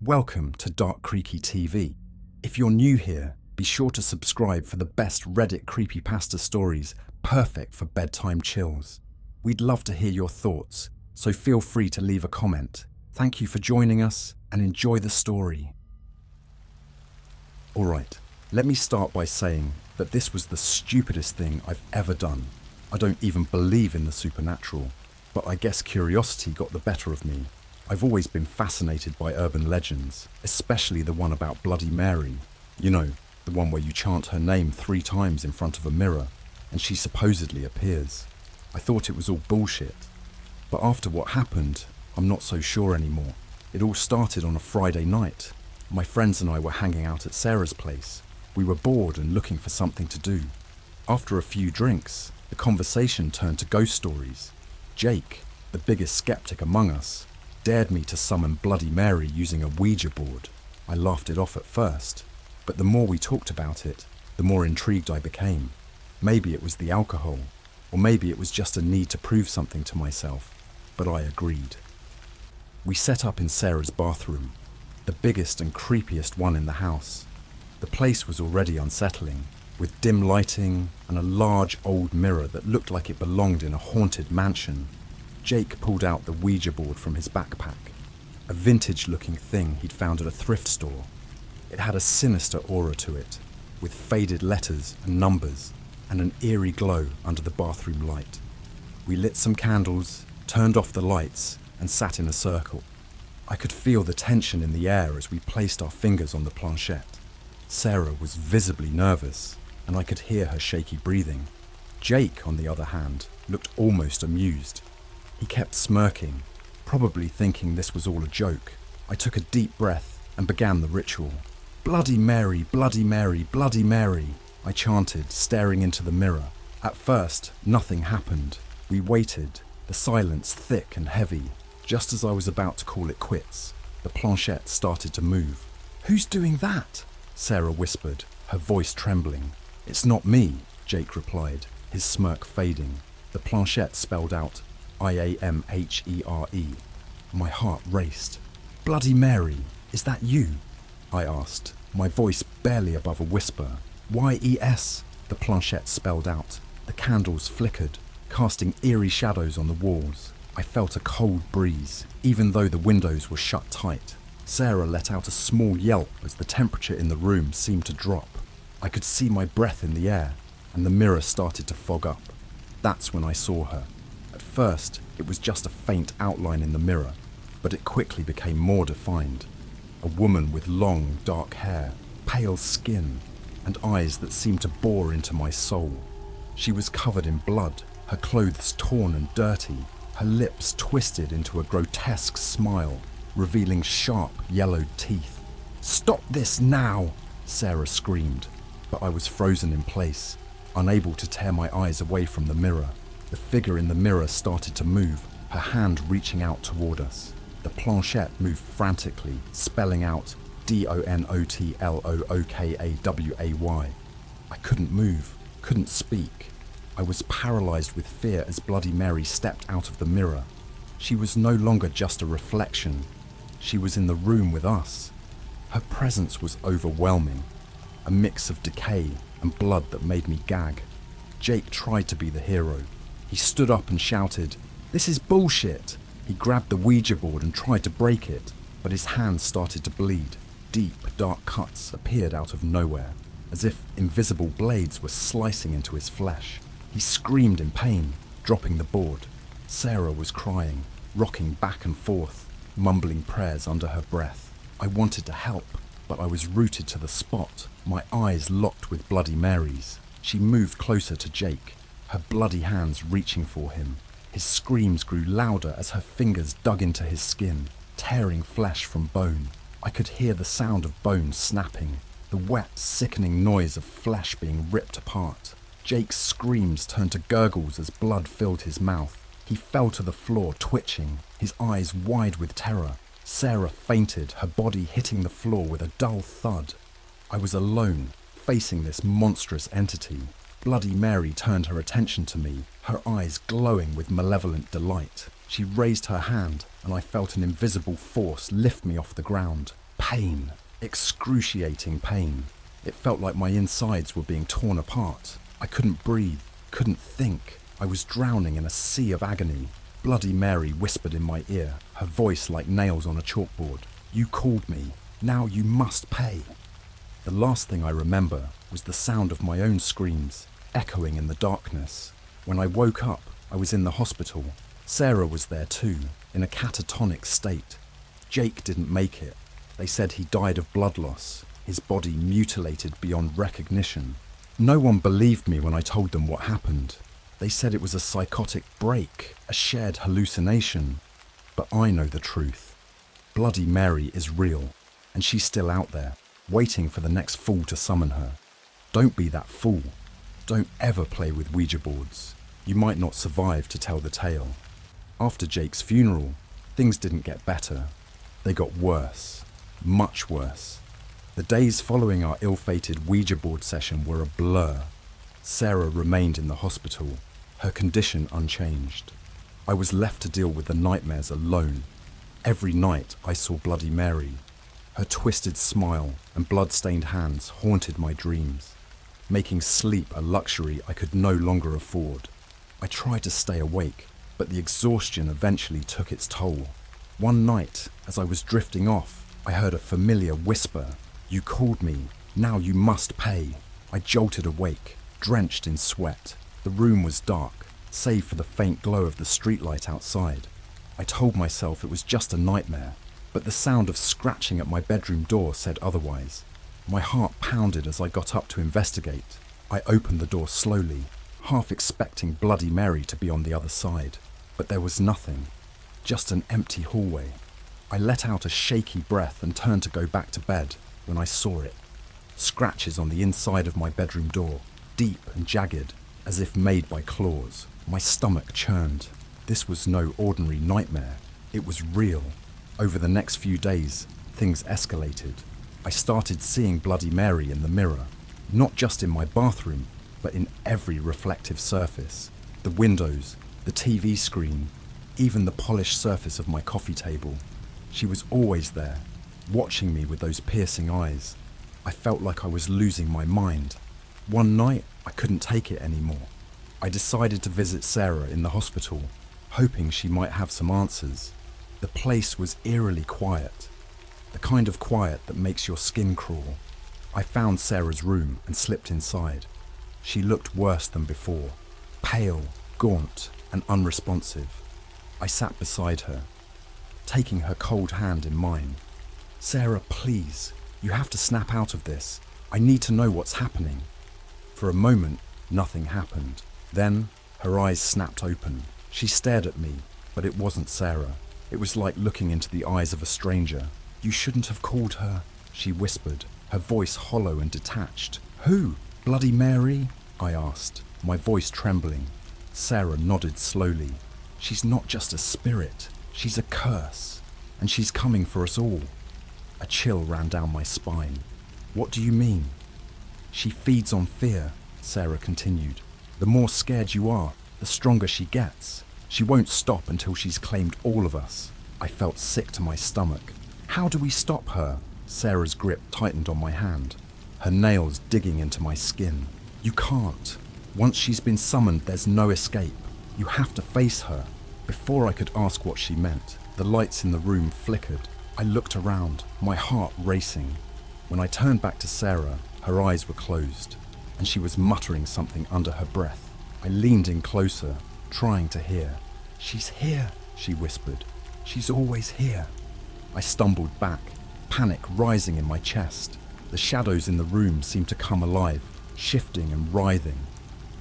Welcome to Dark Creaky TV. If you're new here, be sure to subscribe for the best Reddit creepypasta stories, perfect for bedtime chills. We'd love to hear your thoughts, so feel free to leave a comment. Thank you for joining us and enjoy the story. Alright, let me start by saying that this was the stupidest thing I've ever done. I don't even believe in the supernatural, but I guess curiosity got the better of me. I've always been fascinated by urban legends, especially the one about Bloody Mary. You know, the one where you chant her name 3 times in front of a mirror, and she supposedly appears. I thought it was all bullshit. But after what happened, I'm not so sure anymore. It all started on a Friday night. My friends and I were hanging out at Sarah's place. We were bored and looking for something to do. After a few drinks, the conversation turned to ghost stories. Jake, the biggest skeptic among us, dared me to summon Bloody Mary using a Ouija board. I laughed it off at first, but the more we talked about it, the more intrigued I became. Maybe it was the alcohol, or maybe it was just a need to prove something to myself, but I agreed. We set up in Sarah's bathroom, the biggest and creepiest one in the house. The place was already unsettling, with dim lighting and a large old mirror that looked like it belonged in a haunted mansion. Jake pulled out the Ouija board from his backpack, a vintage-looking thing he'd found at a thrift store. It had a sinister aura to it, with faded letters and numbers, and an eerie glow under the bathroom light. We lit some candles, turned off the lights, and sat in a circle. I could feel the tension in the air as we placed our fingers on the planchette. Sarah was visibly nervous, and I could hear her shaky breathing. Jake, on the other hand, looked almost amused. He kept smirking, probably thinking this was all a joke. I took a deep breath and began the ritual. Bloody Mary, Bloody Mary, Bloody Mary, I chanted, staring into the mirror. At first, nothing happened. We waited, the silence thick and heavy. Just as I was about to call it quits, the planchette started to move. "Who's doing that?" Sarah whispered, her voice trembling. "It's not me," Jake replied, his smirk fading. The planchette spelled out IAMHERE. My heart raced. "Bloody Mary, is that you?" I asked, my voice barely above a whisper. YES, the planchette spelled out. The candles flickered, casting eerie shadows on the walls. I felt a cold breeze, even though the windows were shut tight. Sarah let out a small yelp as the temperature in the room seemed to drop. I could see my breath in the air, and the mirror started to fog up. That's when I saw her. At first, it was just a faint outline in the mirror, but it quickly became more defined. A woman with long, dark hair, pale skin, and eyes that seemed to bore into my soul. She was covered in blood, her clothes torn and dirty, her lips twisted into a grotesque smile, revealing sharp, yellowed teeth. "Stop this now!" Sarah screamed, but I was frozen in place, unable to tear my eyes away from the mirror. The figure in the mirror started to move, her hand reaching out toward us. The planchette moved frantically, spelling out DONOTLOOKAWAY. I couldn't move, couldn't speak. I was paralyzed with fear as Bloody Mary stepped out of the mirror. She was no longer just a reflection. She was in the room with us. Her presence was overwhelming, a mix of decay and blood that made me gag. Jake tried to be the hero. He stood up and shouted, "This is bullshit!" He grabbed the Ouija board and tried to break it, but his hands started to bleed. Deep, dark cuts appeared out of nowhere, as if invisible blades were slicing into his flesh. He screamed in pain, dropping the board. Sarah was crying, rocking back and forth, mumbling prayers under her breath. I wanted to help, but I was rooted to the spot, my eyes locked with Bloody Mary's. She moved closer to Jake, her bloody hands reaching for him. His screams grew louder as her fingers dug into his skin, tearing flesh from bone. I could hear the sound of bone snapping, the wet, sickening noise of flesh being ripped apart. Jake's screams turned to gurgles as blood filled his mouth. He fell to the floor, twitching, his eyes wide with terror. Sarah fainted, her body hitting the floor with a dull thud. I was alone, facing this monstrous entity. Bloody Mary turned her attention to me, her eyes glowing with malevolent delight. She raised her hand, and I felt an invisible force lift me off the ground. pain, excruciating pain. It felt like my insides were being torn apart. I couldn't breathe, couldn't think. I was drowning in a sea of agony. Bloody Mary whispered in my ear, her voice like nails on a chalkboard. "You called me. Now you must pay." The last thing I remember was the sound of my own screams, echoing in the darkness. When I woke up, I was in the hospital. Sarah was there too, in a catatonic state. Jake didn't make it. They said he died of blood loss, his body mutilated beyond recognition. No one believed me when I told them what happened. They said it was a psychotic break, a shared hallucination. But I know the truth. Bloody Mary is real, and she's still out there, waiting for the next fool to summon her. Don't be that fool. Don't ever play with Ouija boards. You might not survive to tell the tale. After Jake's funeral, things didn't get better. They got worse, much worse. The days following our ill-fated Ouija board session were a blur. Sarah remained in the hospital, her condition unchanged. I was left to deal with the nightmares alone. Every night I saw Bloody Mary. Her twisted smile and blood-stained hands haunted my dreams, making sleep a luxury I could no longer afford. I tried to stay awake, but the exhaustion eventually took its toll. One night, as I was drifting off, I heard a familiar whisper. "You called me. Now you must pay." I jolted awake, drenched in sweat. The room was dark, save for the faint glow of the streetlight outside. I told myself it was just a nightmare, but the sound of scratching at my bedroom door said otherwise. My heart pounded as I got up to investigate. I opened the door slowly, half expecting Bloody Mary to be on the other side, but there was nothing, just an empty hallway. I let out a shaky breath and turned to go back to bed when I saw it. Scratches on the inside of my bedroom door, deep and jagged, as if made by claws. My stomach churned. This was no ordinary nightmare. It was real. Over the next few days, things escalated. I started seeing Bloody Mary in the mirror, not just in my bathroom, but in every reflective surface. The windows, the TV screen, even the polished surface of my coffee table. She was always there, watching me with those piercing eyes. I felt like I was losing my mind. One night, I couldn't take it anymore. I decided to visit Sarah in the hospital, hoping she might have some answers. The place was eerily quiet, the kind of quiet that makes your skin crawl. I found Sarah's room and slipped inside. She looked worse than before, pale, gaunt, and unresponsive. I sat beside her, taking her cold hand in mine. "Sarah, please, you have to snap out of this. I need to know what's happening." For a moment, nothing happened. Then, her eyes snapped open. She stared at me, but it wasn't Sarah. It was like looking into the eyes of a stranger. "You shouldn't have called her," she whispered, her voice hollow and detached. "Who? Bloody Mary?" I asked, my voice trembling. Sarah nodded slowly. "She's not just a spirit, she's a curse, and she's coming for us all." A chill ran down my spine. "What do you mean?" "She feeds on fear," Sarah continued. "The more scared you are, the stronger she gets. She won't stop until she's claimed all of us." I felt sick to my stomach. "How do we stop her?" Sarah's grip tightened on my hand, her nails digging into my skin. "You can't. Once she's been summoned, there's no escape. You have to face her." Before I could ask what she meant, the lights in the room flickered. I looked around, my heart racing. When I turned back to Sarah, her eyes were closed, and she was muttering something under her breath. I leaned in closer, trying to hear. "She's here," she whispered. "She's always here." I stumbled back, panic rising in my chest. The shadows in the room seemed to come alive, shifting and writhing.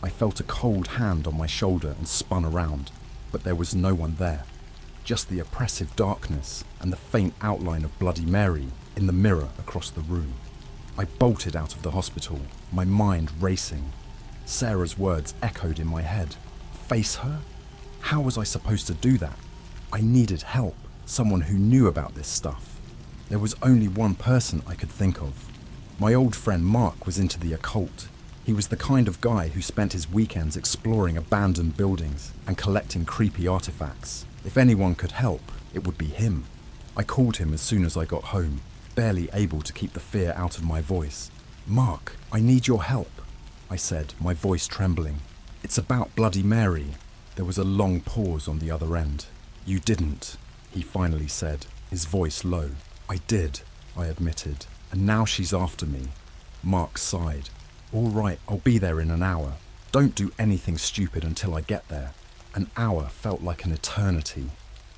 I felt a cold hand on my shoulder and spun around, but there was no one there. Just the oppressive darkness and the faint outline of Bloody Mary in the mirror across the room. I bolted out of the hospital, my mind racing. Sarah's words echoed in my head. Face her? How was I supposed to do that? I needed help, someone who knew about this stuff. There was only one person I could think of. My old friend Mark was into the occult. He was the kind of guy who spent his weekends exploring abandoned buildings and collecting creepy artifacts. If anyone could help, it would be him. I called him as soon as I got home, barely able to keep the fear out of my voice. "Mark, I need your help," I said, my voice trembling. "It's about Bloody Mary." There was a long pause on the other end. "You didn't," he finally said, his voice low. "I did," I admitted, "and now she's after me." Mark sighed. "All right, I'll be there in an hour. Don't do anything stupid until I get there." An hour felt like an eternity.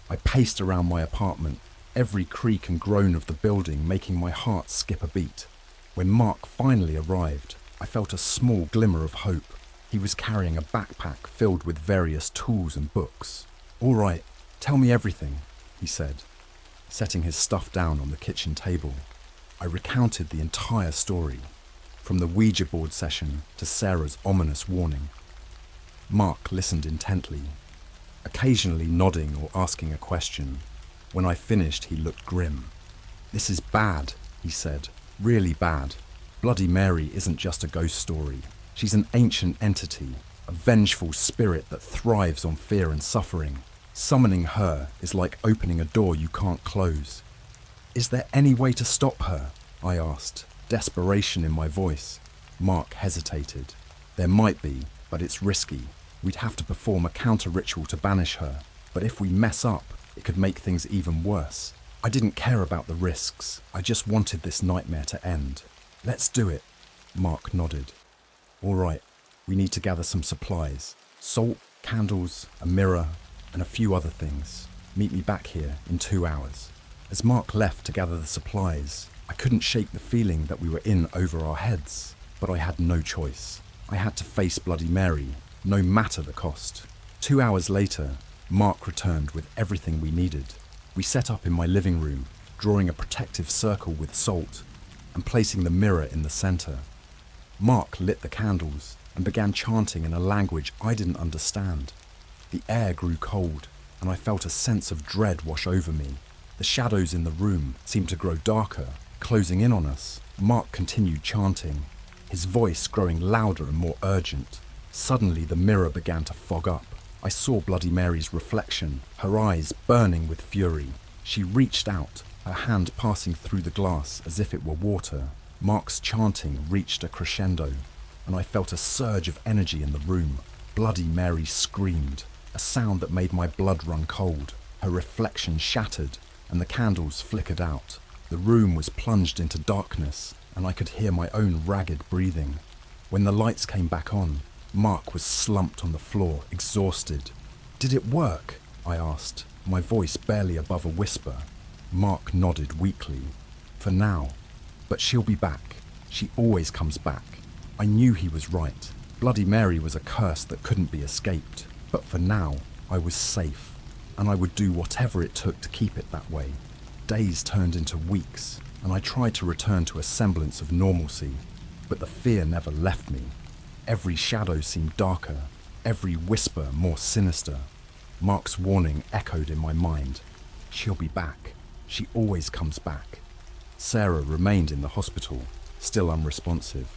I paced around my apartment, every creak and groan of the building making my heart skip a beat. When Mark finally arrived, I felt a small glimmer of hope. He was carrying a backpack filled with various tools and books. "All right, tell me everything," he said, setting his stuff down on the kitchen table. I recounted the entire story, from the Ouija board session to Sarah's ominous warning. Mark listened intently, occasionally nodding or asking a question. When I finished, he looked grim. "This is bad," he said, "really bad. Bloody Mary isn't just a ghost story. She's an ancient entity, a vengeful spirit that thrives on fear and suffering. Summoning her is like opening a door you can't close." "Is there any way to stop her?" I asked, desperation in my voice. Mark hesitated. "There might be, but it's risky. We'd have to perform a counter-ritual to banish her, but if we mess up, it could make things even worse." I didn't care about the risks. I just wanted this nightmare to end. "Let's do it," Mark nodded. "All right, we need to gather some supplies. Salt, candles, a mirror, and a few other things. Meet me back here in 2 hours." As Mark left to gather the supplies, I couldn't shake the feeling that we were in over our heads, but I had no choice. I had to face Bloody Mary, no matter the cost. 2 hours later, Mark returned with everything we needed. We set up in my living room, drawing a protective circle with salt and placing the mirror in the center. Mark lit the candles and began chanting in a language I didn't understand. The air grew cold, and I felt a sense of dread wash over me. The shadows in the room seemed to grow darker, closing in on us. Mark continued chanting, his voice growing louder and more urgent. Suddenly the mirror began to fog up. I saw Bloody Mary's reflection, her eyes burning with fury. She reached out, her hand passing through the glass as if it were water. Mark's chanting reached a crescendo, and I felt a surge of energy in the room. Bloody Mary screamed, a sound that made my blood run cold. Her reflection shattered, and the candles flickered out. The room was plunged into darkness, and I could hear my own ragged breathing. When the lights came back on, Mark was slumped on the floor, exhausted. "Did it work?" I asked, my voice barely above a whisper. Mark nodded weakly. "For now. But she'll be back. She always comes back." I knew he was right. Bloody Mary was a curse that couldn't be escaped. But for now, I was safe, and I would do whatever it took to keep it that way. Days turned into weeks, and I tried to return to a semblance of normalcy, but the fear never left me. Every shadow seemed darker, every whisper more sinister. Mark's warning echoed in my mind. She'll be back. She always comes back. Sarah remained in the hospital, still unresponsive.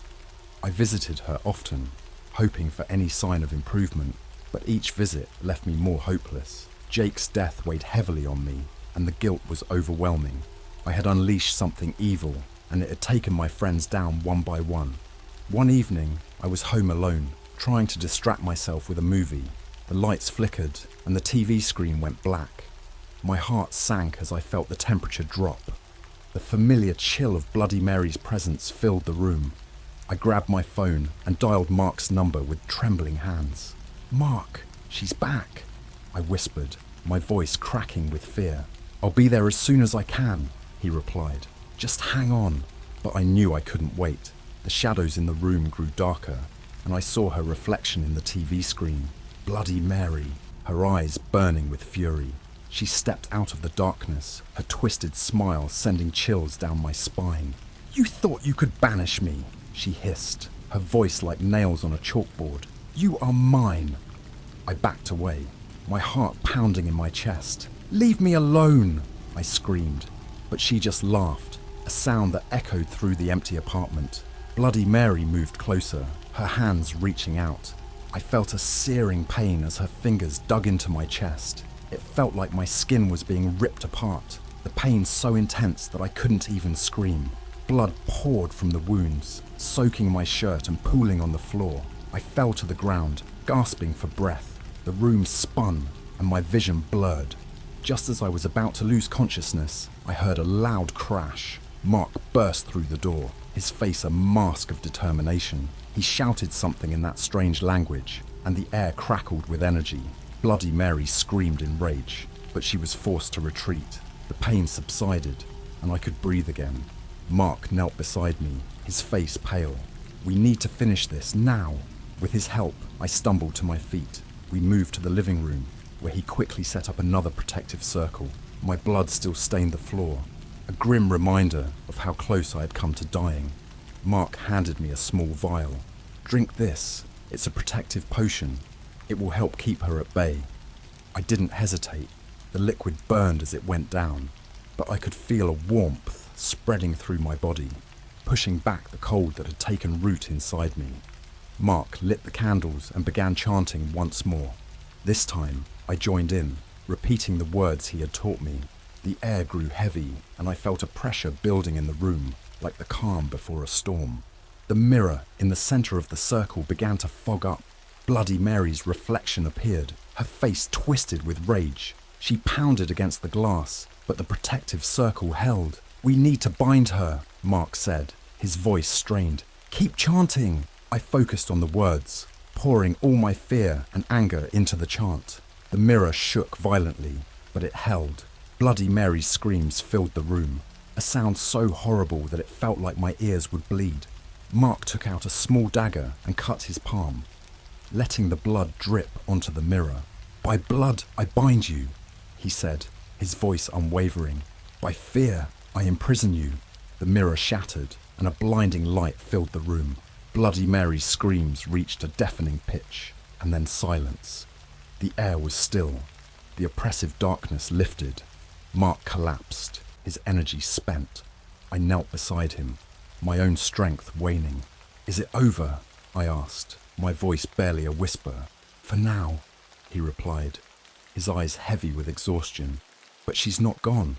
I visited her often, hoping for any sign of improvement, but each visit left me more hopeless. Jake's death weighed heavily on me, and the guilt was overwhelming. I had unleashed something evil, and it had taken my friends down one by one. One evening, I was home alone, trying to distract myself with a movie. The lights flickered, and the TV screen went black. My heart sank as I felt the temperature drop. The familiar chill of Bloody Mary's presence filled the room. I grabbed my phone and dialed Mark's number with trembling hands. "Mark, she's back," I whispered, my voice cracking with fear. "I'll be there as soon as I can," he replied. "Just hang on." But I knew I couldn't wait. The shadows in the room grew darker, and I saw her reflection in the TV screen. Bloody Mary, her eyes burning with fury. She stepped out of the darkness, her twisted smile sending chills down my spine. "You thought you could banish me," she hissed, her voice like nails on a chalkboard. "You are mine." I backed away, my heart pounding in my chest. "Leave me alone," I screamed, but she just laughed, a sound that echoed through the empty apartment. Bloody Mary moved closer, her hands reaching out. I felt a searing pain as her fingers dug into my chest. It felt like my skin was being ripped apart. the pain so intense that I couldn't even scream. Blood poured from the wounds, soaking my shirt and pooling on the floor. I fell to the ground, gasping for breath. The room spun and my vision blurred. Just as I was about to lose consciousness, I heard a loud crash. Mark burst through the door, his face a mask of determination. He shouted something in that strange language, and the air crackled with energy. Bloody Mary screamed in rage, but she was forced to retreat. The pain subsided, and I could breathe again. Mark knelt beside me, his face pale. "We need to finish this, now." With his help, I stumbled to my feet. We moved to the living room, where he quickly set up another protective circle. My blood still stained the floor, a grim reminder of how close I had come to dying. Mark handed me a small vial. "Drink this. It's a protective potion. It will help keep her at bay." I didn't hesitate. The liquid burned as it went down, but I could feel a warmth spreading through my body, pushing back the cold that had taken root inside me. Mark lit the candles and began chanting once more. This time, I joined in, repeating the words he had taught me. The air grew heavy, and I felt a pressure building in the room, like the calm before a storm. The mirror in the center of the circle began to fog up. Bloody Mary's reflection appeared, her face twisted with rage. She pounded against the glass, but the protective circle held. "We need to bind her," Mark said, his voice strained. "Keep chanting." I focused on the words, pouring all my fear and anger into the chant. The mirror shook violently, but it held. Bloody Mary's screams filled the room, a sound so horrible that it felt like my ears would bleed. Mark took out a small dagger and cut his palm, letting the blood drip onto the mirror. "By blood, I bind you," he said, his voice unwavering. "By fear, I imprison you." The mirror shattered, and a blinding light filled the room. Bloody Mary's screams reached a deafening pitch, and then silence. The air was still. The oppressive darkness lifted. Mark collapsed, his energy spent. I knelt beside him, my own strength waning. "Is it over?" I asked, my voice barely a whisper. "For now," he replied, his eyes heavy with exhaustion. "But she's not gone.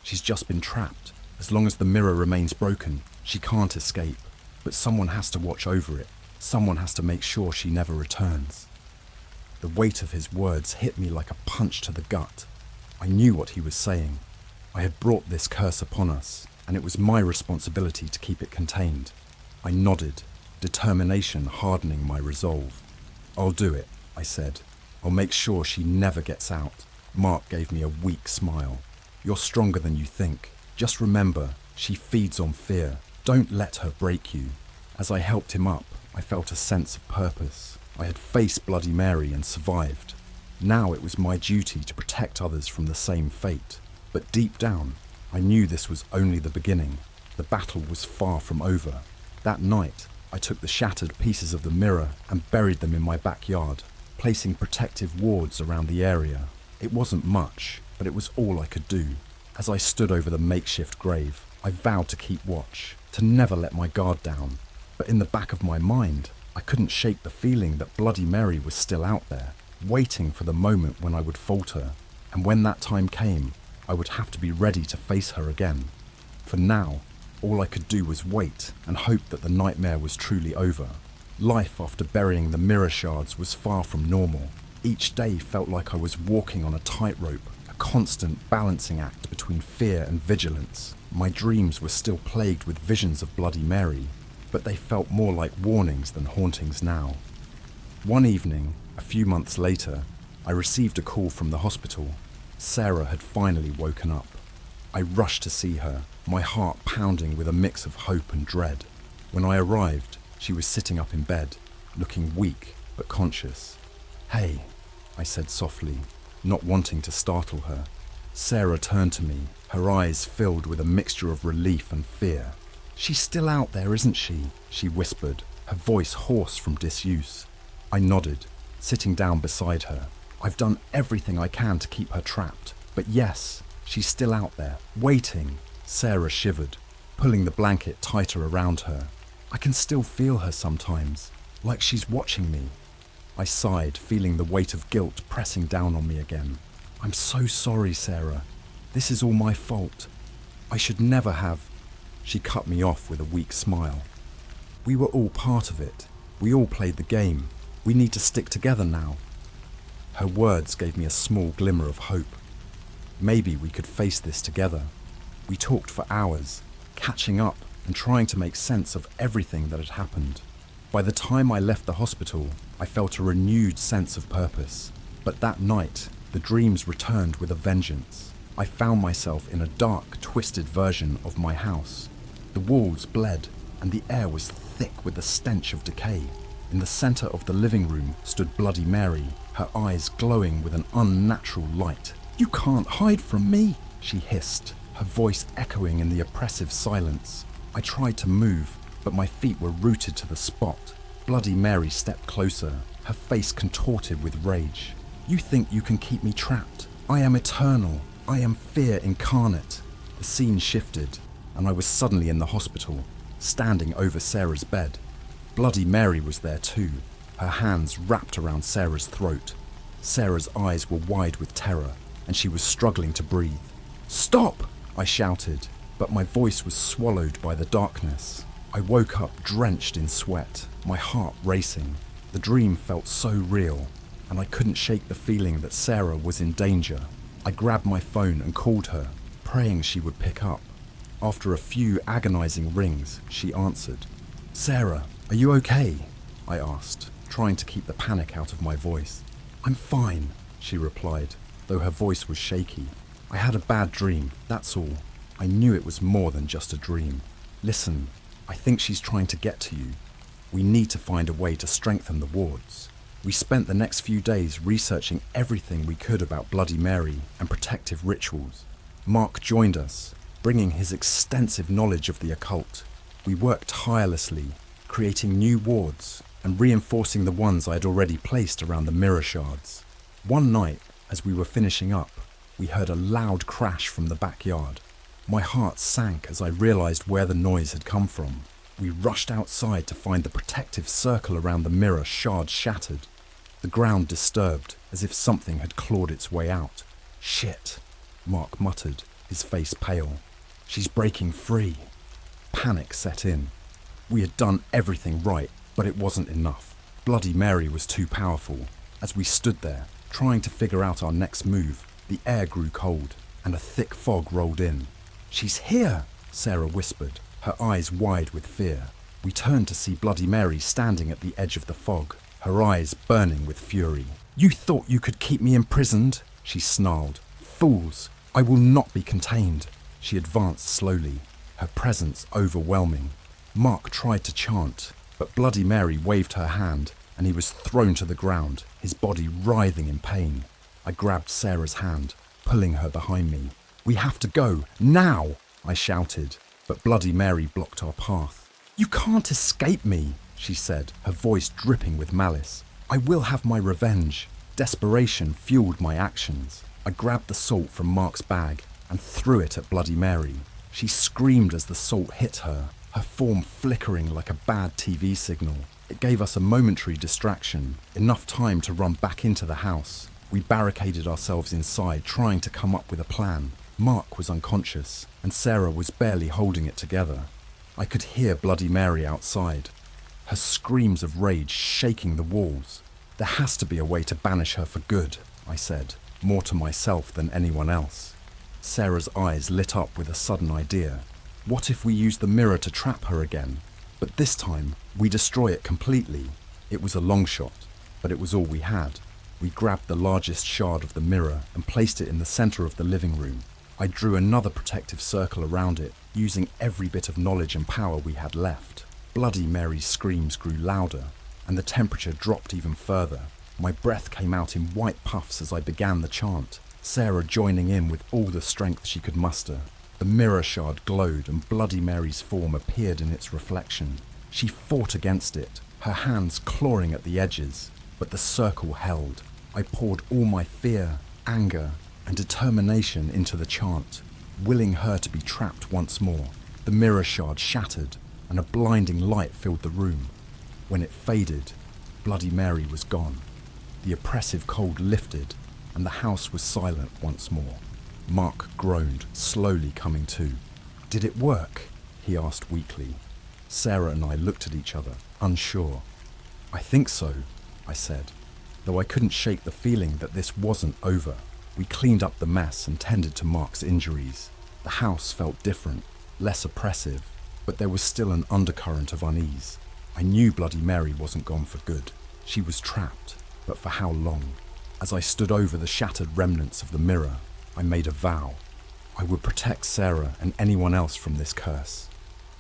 She's just been trapped. As long as the mirror remains broken, she can't escape. But someone has to watch over it. Someone has to make sure she never returns." The weight of his words hit me like a punch to the gut. I knew what he was saying. I had brought this curse upon us, and it was my responsibility to keep it contained. I nodded, determination hardening my resolve. "I'll do it," I said. "I'll make sure she never gets out." Mark gave me a weak smile. "You're stronger than you think. Just remember, she feeds on fear. Don't let her break you." As I helped him up, I felt a sense of purpose. I had faced Bloody Mary and survived. Now it was my duty to protect others from the same fate. But deep down, I knew this was only the beginning. The battle was far from over. That night, I took the shattered pieces of the mirror and buried them in my backyard, placing protective wards around the area. It wasn't much, but it was all I could do. As I stood over the makeshift grave, I vowed to keep watch, to never let my guard down. But in the back of my mind, I couldn't shake the feeling that Bloody Mary was still out there, waiting for the moment when I would falter. And when that time came, I would have to be ready to face her again. For now, all I could do was wait and hope that the nightmare was truly over. Life after burying the mirror shards was far from normal. Each day felt like I was walking on a tightrope, a constant balancing act between fear and vigilance. My dreams were still plagued with visions of Bloody Mary, but they felt more like warnings than hauntings now. One evening, a few months later, I received a call from the hospital. Sarah had finally woken up. I rushed to see her, my heart pounding with a mix of hope and dread. When I arrived, she was sitting up in bed, looking weak but conscious. "Hey," I said softly, not wanting to startle her. Sarah turned to me, her eyes filled with a mixture of relief and fear. "She's still out there, isn't she?" she whispered, her voice hoarse from disuse. I nodded, sitting down beside her. "I've done everything I can to keep her trapped, but yes, she's still out there, waiting." Sarah shivered, pulling the blanket tighter around her. "I can still feel her sometimes, like she's watching me." I sighed, feeling the weight of guilt pressing down on me again. "I'm so sorry, Sarah." This is all my fault. I should never have. She cut me off with a weak smile. We were all part of it. We all played the game. We need to stick together now. Her words gave me a small glimmer of hope. Maybe we could face this together. We talked for hours, catching up and trying to make sense of everything that had happened. By the time I left the hospital, I felt a renewed sense of purpose. But that night, the dreams returned with a vengeance. I found myself in a dark, twisted version of my house. The walls bled, and the air was thick with the stench of decay. In the center of the living room stood Bloody Mary, her eyes glowing with an unnatural light. "You can't hide from me," she hissed, her voice echoing in the oppressive silence. I tried to move, but my feet were rooted to the spot. Bloody Mary stepped closer, her face contorted with rage. "You think you can keep me trapped? I am eternal. I am fear incarnate." The scene shifted, and I was suddenly in the hospital, standing over Sarah's bed. Bloody Mary was there too, her hands wrapped around Sarah's throat. Sarah's eyes were wide with terror, and she was struggling to breathe. "Stop!" I shouted, but my voice was swallowed by the darkness. I woke up drenched in sweat, my heart racing. The dream felt so real, and I couldn't shake the feeling that Sarah was in danger. I grabbed my phone and called her, praying she would pick up. After a few agonizing rings, she answered. "Sarah, are you okay?" I asked, trying to keep the panic out of my voice. "I'm fine," she replied, though her voice was shaky. "I had a bad dream, that's all. I knew it was more than just a dream. Listen, I think she's trying to get to you. We need to find a way to strengthen the wards." We spent the next few days researching everything we could about Bloody Mary and protective rituals. Mark joined us, bringing his extensive knowledge of the occult. We worked tirelessly, creating new wards and reinforcing the ones I had already placed around the mirror shards. One night, as we were finishing up, we heard a loud crash from the backyard. My heart sank as I realized where the noise had come from. We rushed outside to find the protective circle around the mirror shards shattered. The ground disturbed, as if something had clawed its way out. "Shit," Mark muttered, his face pale. "She's breaking free." Panic set in. We had done everything right, but it wasn't enough. Bloody Mary was too powerful. As we stood there, trying to figure out our next move, the air grew cold, and a thick fog rolled in. "She's here," Sarah whispered, her eyes wide with fear. We turned to see Bloody Mary standing at the edge of the fog, her eyes burning with fury. "You thought you could keep me imprisoned?" she snarled. "Fools, I will not be contained." She advanced slowly, her presence overwhelming. Mark tried to chant, but Bloody Mary waved her hand, and he was thrown to the ground, his body writhing in pain. I grabbed Sarah's hand, pulling her behind me. "We have to go, now!" I shouted, but Bloody Mary blocked our path. "You can't escape me," she said, her voice dripping with malice. "I will have my revenge." Desperation fueled my actions. I grabbed the salt from Mark's bag and threw it at Bloody Mary. She screamed as the salt hit her, her form flickering like a bad TV signal. It gave us a momentary distraction, enough time to run back into the house. We barricaded ourselves inside, trying to come up with a plan. Mark was unconscious, and Sarah was barely holding it together. I could hear Bloody Mary outside, her screams of rage shaking the walls. "There has to be a way to banish her for good," I said, more to myself than anyone else. Sarah's eyes lit up with a sudden idea. What if we use the mirror to trap her again? But this time, we destroy it completely. It was a long shot, but it was all we had. We grabbed the largest shard of the mirror and placed it in the center of the living room. I drew another protective circle around it, using every bit of knowledge and power we had left. Bloody Mary's screams grew louder, and the temperature dropped even further. My breath came out in white puffs as I began the chant, Sarah joining in with all the strength she could muster. The mirror shard glowed, and Bloody Mary's form appeared in its reflection. She fought against it, her hands clawing at the edges, but the circle held. I poured all my fear, anger, and determination into the chant, willing her to be trapped once more. The mirror shard shattered, and a blinding light filled the room. When it faded, Bloody Mary was gone. The oppressive cold lifted, and the house was silent once more. Mark groaned, slowly coming to. "Did it work?" he asked weakly. Sarah and I looked at each other, unsure. "I think so," I said, though I couldn't shake the feeling that this wasn't over. We cleaned up the mess and tended to Mark's injuries. The house felt different, less oppressive, but there was still an undercurrent of unease. I knew Bloody Mary wasn't gone for good. She was trapped, but for how long? As I stood over the shattered remnants of the mirror, I made a vow. I would protect Sarah and anyone else from this curse.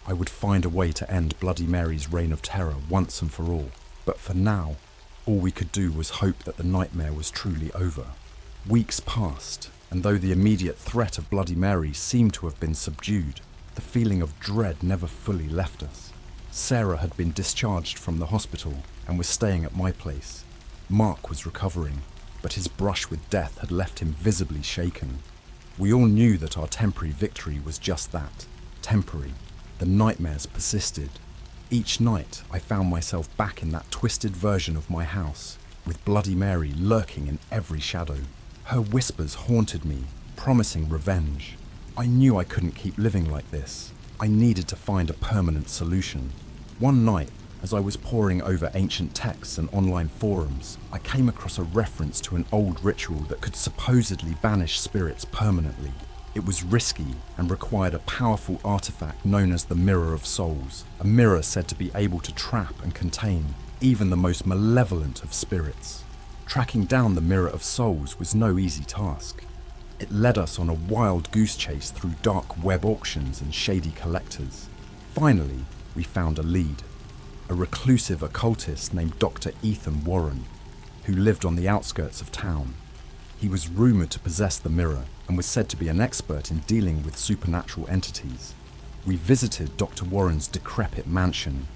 I would find a way to end Bloody Mary's reign of terror once and for all. But for now, all we could do was hope that the nightmare was truly over. Weeks passed, and though the immediate threat of Bloody Mary seemed to have been subdued, the feeling of dread never fully left us. Sarah had been discharged from the hospital and was staying at my place. Mark was recovering, but his brush with death had left him visibly shaken. We all knew that our temporary victory was just that, temporary. The nightmares persisted. Each night I found myself back in that twisted version of my house, with Bloody Mary lurking in every shadow. Her whispers haunted me, promising revenge. I knew I couldn't keep living like this. I needed to find a permanent solution. One night, as I was poring over ancient texts and online forums, I came across a reference to an old ritual that could supposedly banish spirits permanently. It was risky and required a powerful artifact known as the Mirror of Souls, a mirror said to be able to trap and contain even the most malevolent of spirits. Tracking down the Mirror of Souls was no easy task. It led us on a wild goose chase through dark web auctions and shady collectors. Finally, we found a lead. A reclusive occultist named Dr. Ethan Warren, who lived on the outskirts of town. He was rumoured to possess the mirror and was said to be an expert in dealing with supernatural entities. We visited Dr. Warren's decrepit mansion,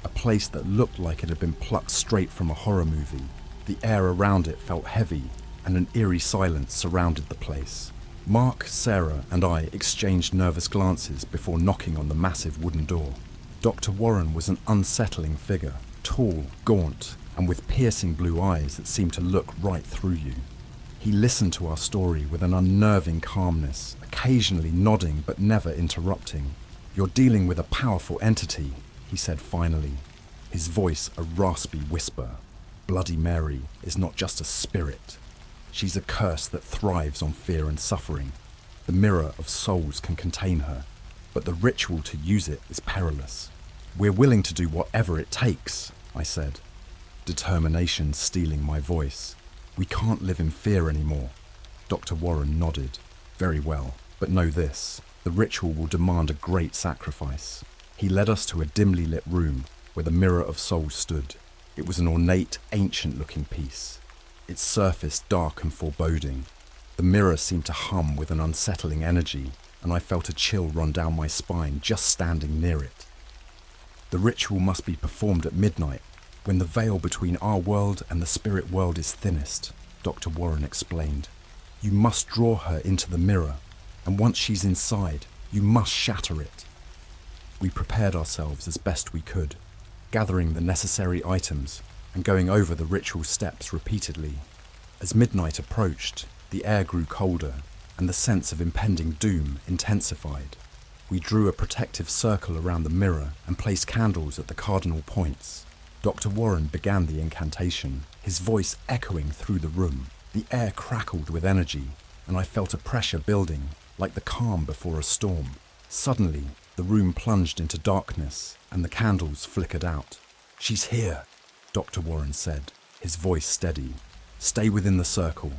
a place that looked like it had been plucked straight from a horror movie. The air around it felt heavy, and an eerie silence surrounded the place. Mark, Sarah, and I exchanged nervous glances before knocking on the massive wooden door. Dr. Warren was an unsettling figure, tall, gaunt, and with piercing blue eyes that seemed to look right through you. He listened to our story with an unnerving calmness, occasionally nodding but never interrupting. "You're dealing with a powerful entity," he said finally, his voice a raspy whisper. "Bloody Mary is not just a spirit. She's a curse that thrives on fear and suffering. The Mirror of Souls can contain her, but the ritual to use it is perilous. We're willing to do whatever it takes," I said, determination stealing my voice. "We can't live in fear anymore." Dr. Warren nodded. "Very well, but know this. The ritual will demand a great sacrifice." He led us to a dimly lit room where the Mirror of Souls stood. It was an ornate, ancient-looking piece, its surface dark and foreboding. The mirror seemed to hum with an unsettling energy, and I felt a chill run down my spine just standing near it. "The ritual must be performed at midnight, when the veil between our world and the spirit world is thinnest," Dr. Warren explained. "You must draw her into the mirror, and once she's inside, you must shatter it." We prepared ourselves as best we could, gathering the necessary items and going over the ritual steps repeatedly. As midnight approached, the air grew colder, and the sense of impending doom intensified. We drew a protective circle around the mirror and placed candles at the cardinal points. Dr. Warren began the incantation, his voice echoing through the room. The air crackled with energy, and I felt a pressure building, like the calm before a storm. Suddenly, the room plunged into darkness, and the candles flickered out. "She's here," Dr. Warren said, his voice steady. "Stay within the circle."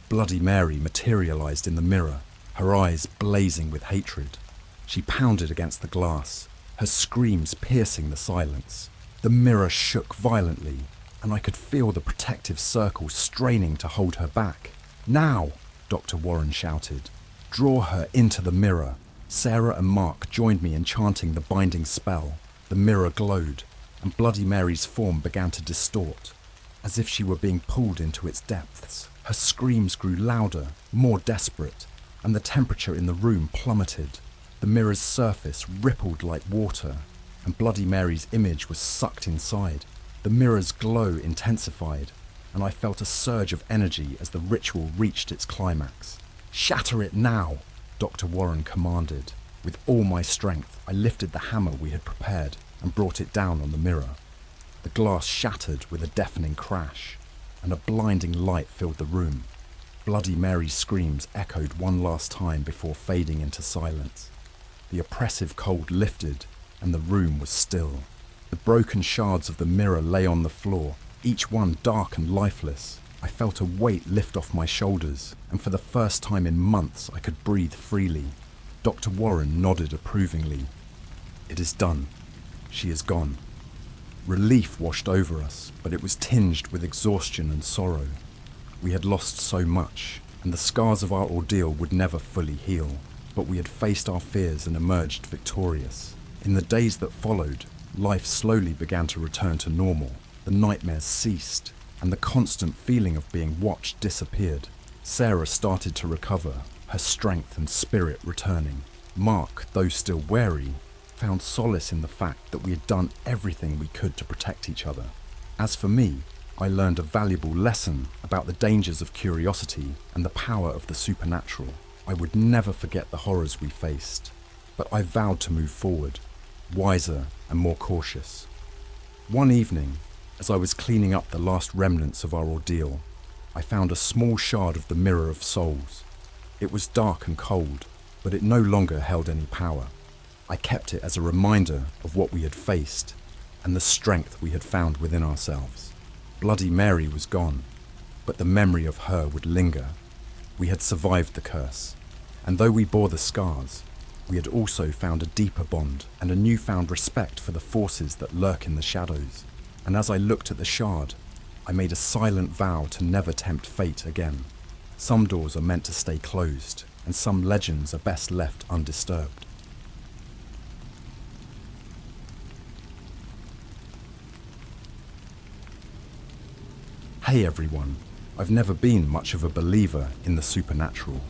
Bloody Mary materialized in the mirror, her eyes blazing with hatred. She pounded against the glass, her screams piercing the silence. The mirror shook violently, and I could feel the protective circle straining to hold her back. "Now!" Dr. Warren shouted. "Draw her into the mirror." Sarah and Mark joined me in chanting the binding spell. The mirror glowed, and Bloody Mary's form began to distort, as if she were being pulled into its depths. Her screams grew louder, more desperate, and the temperature in the room plummeted. The mirror's surface rippled like water, and Bloody Mary's image was sucked inside. The mirror's glow intensified, and I felt a surge of energy as the ritual reached its climax. "Shatter it now," Dr. Warren commanded. With all my strength, I lifted the hammer we had prepared and brought it down on the mirror. The glass shattered with a deafening crash, and a blinding light filled the room. Bloody Mary's screams echoed one last time before fading into silence. The oppressive cold lifted, and the room was still. The broken shards of the mirror lay on the floor, each one dark and lifeless. I felt a weight lift off my shoulders, and for the first time in months I could breathe freely. Dr. Warren nodded approvingly. "It is done. She is gone." Relief washed over us, but it was tinged with exhaustion and sorrow. We had lost so much, and the scars of our ordeal would never fully heal, but we had faced our fears and emerged victorious. In the days that followed, life slowly began to return to normal. The nightmares ceased, and the constant feeling of being watched disappeared. Sarah started to recover, her strength and spirit returning. Mark, though still wary, found solace in the fact that we had done everything we could to protect each other. As for me, I learned a valuable lesson about the dangers of curiosity and the power of the supernatural. I would never forget the horrors we faced, but I vowed to move forward, wiser and more cautious. One evening, as I was cleaning up the last remnants of our ordeal, I found a small shard of the Mirror of Souls. It was dark and cold, but it no longer held any power. I kept it as a reminder of what we had faced and the strength we had found within ourselves. Bloody Mary was gone, but the memory of her would linger. We had survived the curse, and though we bore the scars, we had also found a deeper bond and a newfound respect for the forces that lurk in the shadows. And as I looked at the shard, I made a silent vow to never tempt fate again. Some doors are meant to stay closed, and some legends are best left undisturbed. Hey everyone, I've never been much of a believer in the supernatural.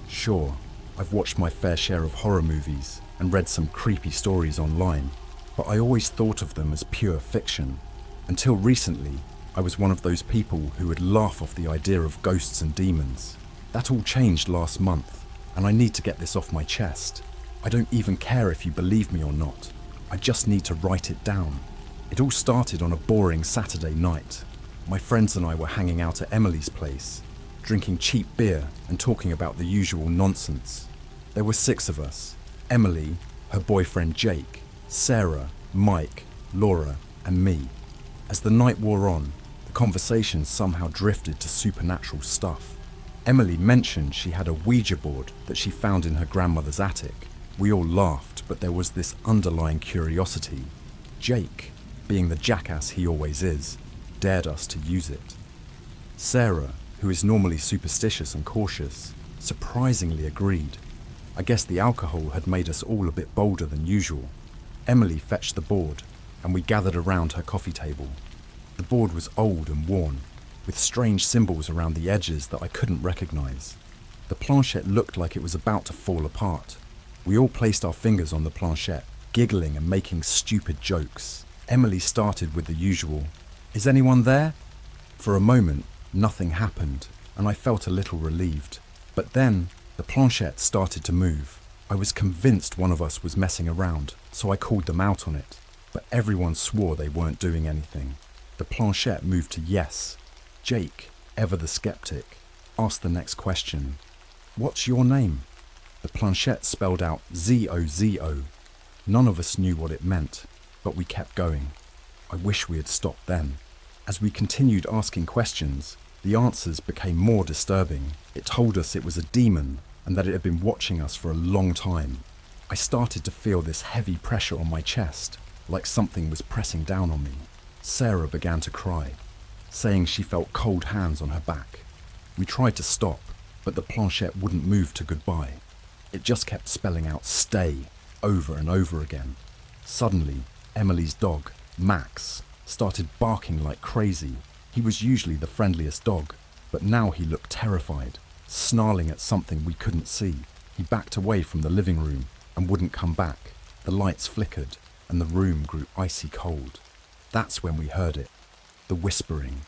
Sure, I've watched my fair share of horror movies and read some creepy stories online, but I always thought of them as pure fiction. Until recently, I was one of those people who would laugh off the idea of ghosts and demons. That all changed last month, and I need to get this off my chest. I don't even care if you believe me or not. I just need to write it down. It all started on a boring Saturday night. My friends and I were hanging out at Emily's place, drinking cheap beer and talking about the usual nonsense. There were 6 of us: Emily, her boyfriend Jake, Sarah, Mike, Laura, and me. As the night wore on, the conversation somehow drifted to supernatural stuff. Emily mentioned she had a Ouija board that she found in her grandmother's attic. We all laughed, but there was this underlying curiosity. Jake, being the jackass he always is, dared us to use it. Sarah, who is normally superstitious and cautious, surprisingly agreed. I guess the alcohol had made us all a bit bolder than usual. Emily fetched the board, and we gathered around her coffee table. The board was old and worn, with strange symbols around the edges that I couldn't recognize. The planchette looked like it was about to fall apart. We all placed our fingers on the planchette, giggling and making stupid jokes. Emily started with the usual, "Is anyone there?" For a moment, nothing happened, and I felt a little relieved. But then, the planchette started to move. I was convinced one of us was messing around, so I called them out on it. But everyone swore they weren't doing anything. The planchette moved to yes. Jake, ever the skeptic, asked the next question. "What's your name?" The planchette spelled out ZOZO. None of us knew what it meant, but we kept going. I wish we had stopped then. As we continued asking questions, the answers became more disturbing. It told us it was a demon and that it had been watching us for a long time. I started to feel this heavy pressure on my chest, like something was pressing down on me. Sarah began to cry, saying she felt cold hands on her back. We tried to stop, but the planchette wouldn't move to goodbye. It just kept spelling out "stay" over and over again. Suddenly, Emily's dog, Max, started barking like crazy. He was usually the friendliest dog, but now he looked terrified, snarling at something we couldn't see. He backed away from the living room and wouldn't come back. The lights flickered and the room grew icy cold. That's when we heard it, the whispering.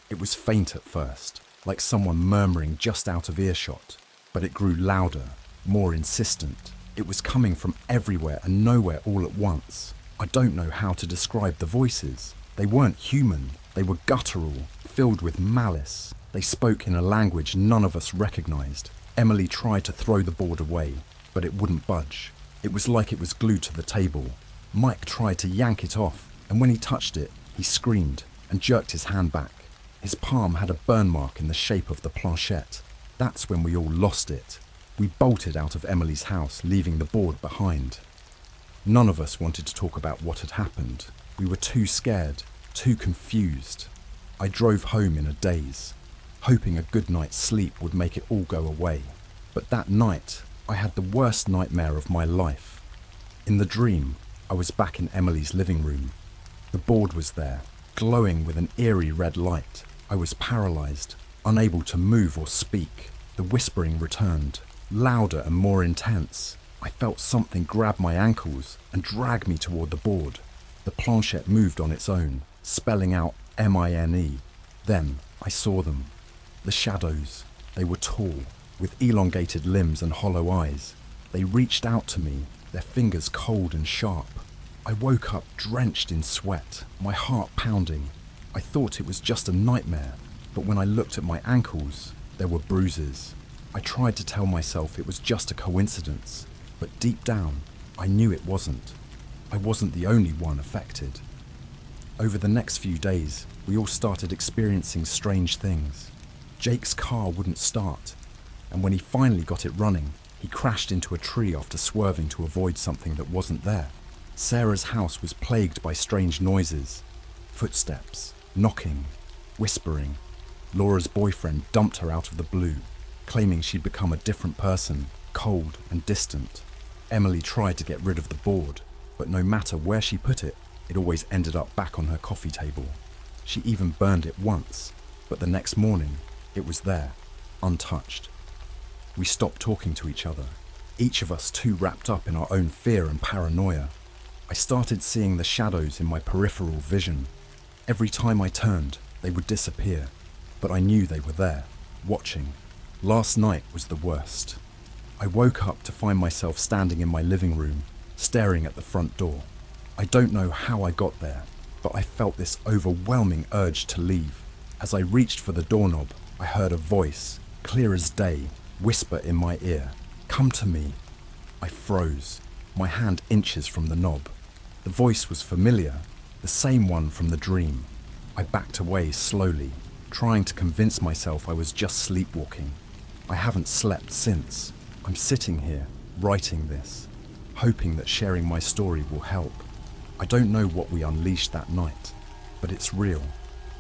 It was faint at first, like someone murmuring just out of earshot. but it grew louder, more insistent. It was coming from everywhere and nowhere all at once. I don't know how to describe the voices. They weren't human. They were guttural, filled with malice. They spoke in a language none of us recognized. Emily tried to throw the board away, but it wouldn't budge. It was like it was glued to the table. Mike tried to yank it off, and when he touched it, he screamed and jerked his hand back. His palm had a burn mark in the shape of the planchette. That's when we all lost it. We bolted out of Emily's house, leaving the board behind. None of us wanted to talk about what had happened. We were too scared, too confused. I drove home in a daze, hoping a good night's sleep would make it all go away. But that night, I had the worst nightmare of my life. In the dream, I was back in Emily's living room. The board was there, glowing with an eerie red light. I was paralyzed, unable to move or speak. The whispering returned, louder and more intense. I felt something grab my ankles and drag me toward the board. The planchette moved on its own, spelling out M-I-N-E. Then I saw them. The shadows. They were tall, with elongated limbs and hollow eyes. They reached out to me, their fingers cold and sharp. I woke up drenched in sweat, my heart pounding. I thought it was just a nightmare, but when I looked at my ankles, there were bruises. I tried to tell myself it was just a coincidence, but deep down, I knew it wasn't. I wasn't the only one affected. Over the next few days, we all started experiencing strange things. Jake's car wouldn't start, and when he finally got it running, he crashed into a tree after swerving to avoid something that wasn't there. Sarah's house was plagued by strange noises, footsteps, knocking, whispering. Laura's boyfriend dumped her out of the blue, claiming she'd become a different person, cold and distant. Emily tried to get rid of the board, but no matter where she put it, it always ended up back on her coffee table. She even burned it once, but the next morning, it was there, untouched. We stopped talking to each other, each of us too wrapped up in our own fear and paranoia. I started seeing the shadows in my peripheral vision. Every time I turned, they would disappear, but I knew they were there, watching. Last night was the worst. I woke up to find myself standing in my living room, staring at the front door. I don't know how I got there, but I felt this overwhelming urge to leave. As I reached for the doorknob, I heard a voice, clear as day, whisper in my ear, "Come to me." I froze, my hand inches from the knob. The voice was familiar, the same one from the dream. I backed away slowly, trying to convince myself I was just sleepwalking. I haven't slept since. I'm sitting here, writing this, hoping that sharing my story will help. I don't know what we unleashed that night, but it's real,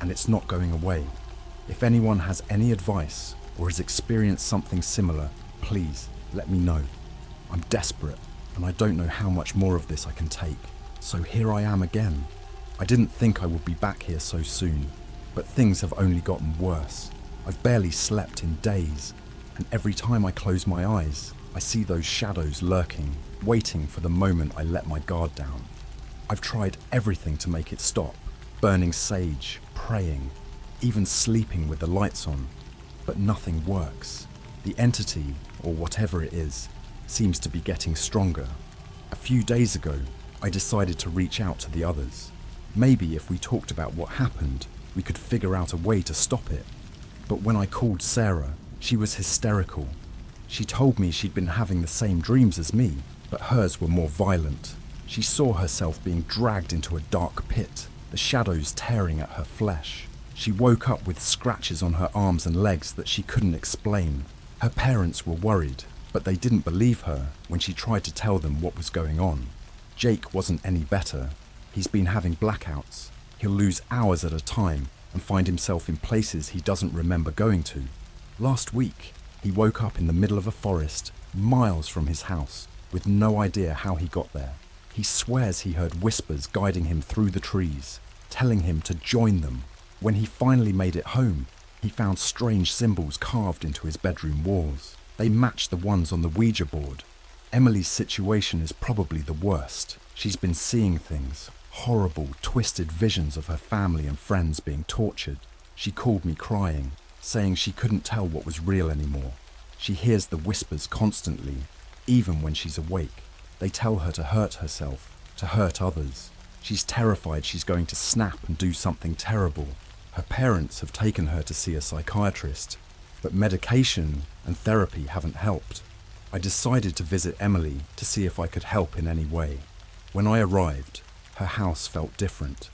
and it's not going away. If anyone has any advice or has experienced something similar, please let me know. I'm desperate, and I don't know how much more of this I can take. So here I am again. I didn't think I would be back here so soon, but things have only gotten worse. I've barely slept in days, and every time I close my eyes, I see those shadows lurking, waiting for the moment I let my guard down. I've tried everything to make it stop, burning sage, praying, even sleeping with the lights on, but nothing works. The entity, or whatever it is, seems to be getting stronger. A few days ago, I decided to reach out to the others. Maybe if we talked about what happened, we could figure out a way to stop it. But when I called Sarah, she was hysterical. She told me she'd been having the same dreams as me, but hers were more violent. She saw herself being dragged into a dark pit, the shadows tearing at her flesh. She woke up with scratches on her arms and legs that she couldn't explain. Her parents were worried, but they didn't believe her when she tried to tell them what was going on. Jake wasn't any better. He's been having blackouts. He'll lose hours at a time and find himself in places he doesn't remember going to. Last week, he woke up in the middle of a forest, miles from his house, with no idea how he got there. He swears he heard whispers guiding him through the trees, telling him to join them. When he finally made it home, he found strange symbols carved into his bedroom walls. They matched the ones on the Ouija board. Emily's situation is probably the worst. She's been seeing things, horrible, twisted visions of her family and friends being tortured. She called me crying, saying she couldn't tell what was real anymore. She hears the whispers constantly, even when she's awake. They tell her to hurt herself, to hurt others. She's terrified she's going to snap and do something terrible. Her parents have taken her to see a psychiatrist, but medication and therapy haven't helped. I decided to visit Emily to see if I could help in any way. When I arrived, her house felt different.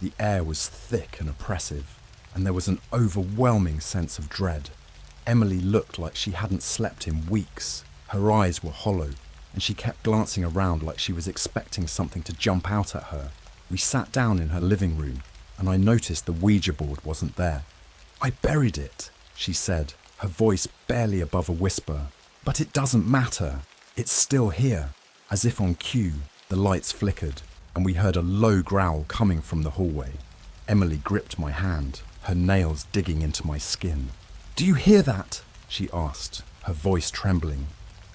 The air was thick and oppressive, and there was an overwhelming sense of dread. Emily looked like she hadn't slept in weeks. Her eyes were hollow, and she kept glancing around like she was expecting something to jump out at her. We sat down in her living room, and I noticed the Ouija board wasn't there. "I buried it," she said, her voice barely above a whisper. "But it doesn't matter. It's still here." As if on cue, the lights flickered, and we heard a low growl coming from the hallway. Emily gripped my hand, her nails digging into my skin. "Do you hear that?" she asked, her voice trembling.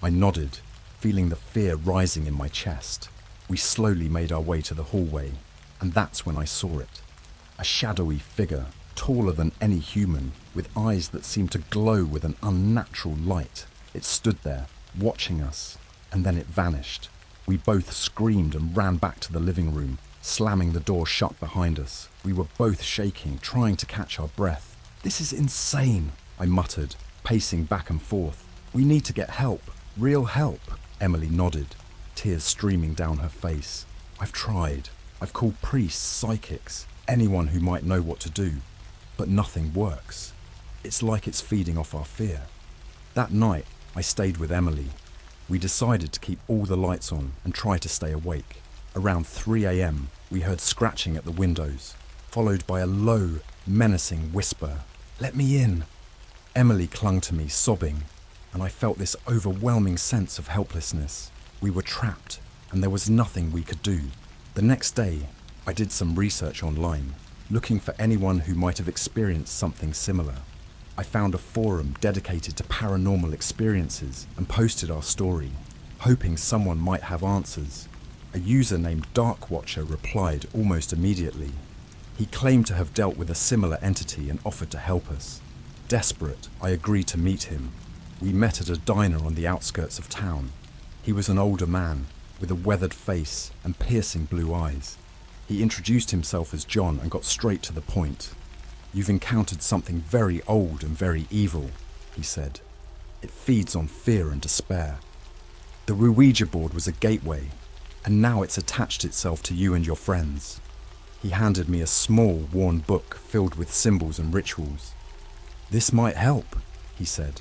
I nodded, feeling the fear rising in my chest. We slowly made our way to the hallway, and that's when I saw it. A shadowy figure, taller than any human, with eyes that seemed to glow with an unnatural light. It stood there, watching us, and then it vanished. We both screamed and ran back to the living room, slamming the door shut behind us. We were both shaking, trying to catch our breath. "This is insane," I muttered, pacing back and forth. "We need to get help, real help." Emily nodded, tears streaming down her face. "I've tried. I've called priests, psychics, anyone who might know what to do, but nothing works. It's like it's feeding off our fear." That night, I stayed with Emily. We decided to keep all the lights on and try to stay awake. Around 3 a.m, we heard scratching at the windows, followed by a low, menacing whisper. "Let me in." Emily clung to me, sobbing, and I felt this overwhelming sense of helplessness. We were trapped, and there was nothing we could do. The next day, I did some research online, looking for anyone who might have experienced something similar. I found a forum dedicated to paranormal experiences and posted our story, hoping someone might have answers. A user named Dark Watcher replied almost immediately. He claimed to have dealt with a similar entity and offered to help us. Desperate, I agreed to meet him. We met at a diner on the outskirts of town. He was an older man, with a weathered face and piercing blue eyes. He introduced himself as John and got straight to the point. "You've encountered something very old and very evil," he said. "It feeds on fear and despair. The Ouija board was a gateway, and now it's attached itself to you and your friends." He handed me a small, worn book filled with symbols and rituals. "This might help," he said.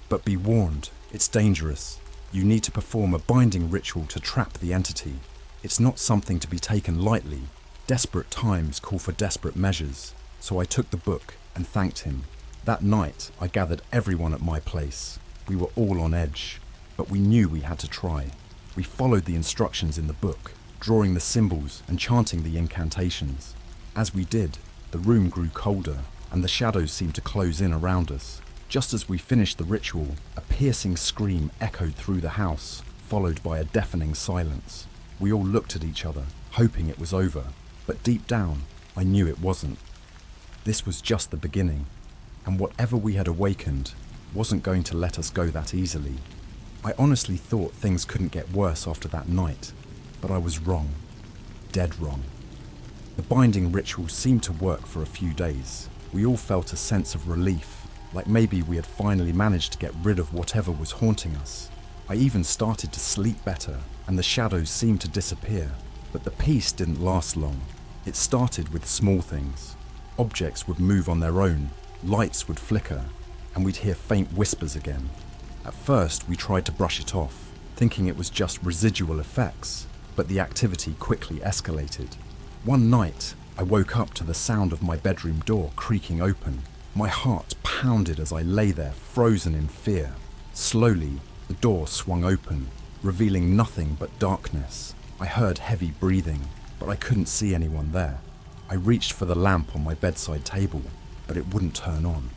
"But be warned, it's dangerous. You need to perform a binding ritual to trap the entity. It's not something to be taken lightly. Desperate times call for desperate measures." So I took the book and thanked him. That night, I gathered everyone at my place. We were all on edge, but we knew we had to try. We followed the instructions in the book, drawing the symbols and chanting the incantations. As we did, the room grew colder, and the shadows seemed to close in around us. Just as we finished the ritual, a piercing scream echoed through the house, followed by a deafening silence. We all looked at each other, hoping it was over, but deep down, I knew it wasn't. This was just the beginning, and whatever we had awakened wasn't going to let us go that easily. I honestly thought things couldn't get worse after that night, but I was wrong. Dead wrong. The binding ritual seemed to work for a few days. We all felt a sense of relief, like maybe we had finally managed to get rid of whatever was haunting us. I even started to sleep better, and the shadows seemed to disappear. But the peace didn't last long. It started with small things. Objects would move on their own, lights would flicker, and we'd hear faint whispers again. At first, we tried to brush it off, thinking it was just residual effects, but the activity quickly escalated. One night, I woke up to the sound of my bedroom door creaking open. My heart pounded as I lay there, frozen in fear. Slowly, the door swung open, revealing nothing but darkness. I heard heavy breathing, but I couldn't see anyone there. I reached for the lamp on my bedside table, but it wouldn't turn on.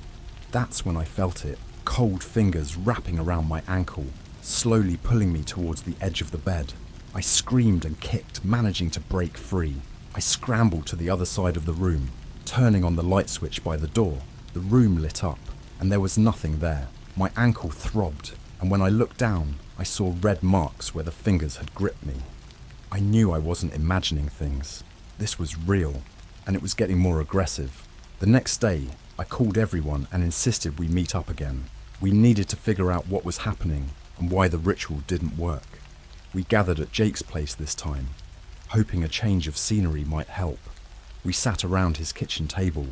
That's when I felt it, cold fingers wrapping around my ankle, slowly pulling me towards the edge of the bed. I screamed and kicked, managing to break free. I scrambled to the other side of the room, turning on the light switch by the door. The room lit up, and there was nothing there. My ankle throbbed, and when I looked down, I saw red marks where the fingers had gripped me. I knew I wasn't imagining things. This was real, and it was getting more aggressive. The next day, I called everyone and insisted we meet up again. We needed to figure out what was happening and why the ritual didn't work. We gathered at Jake's place this time, hoping a change of scenery might help. We sat around his kitchen table,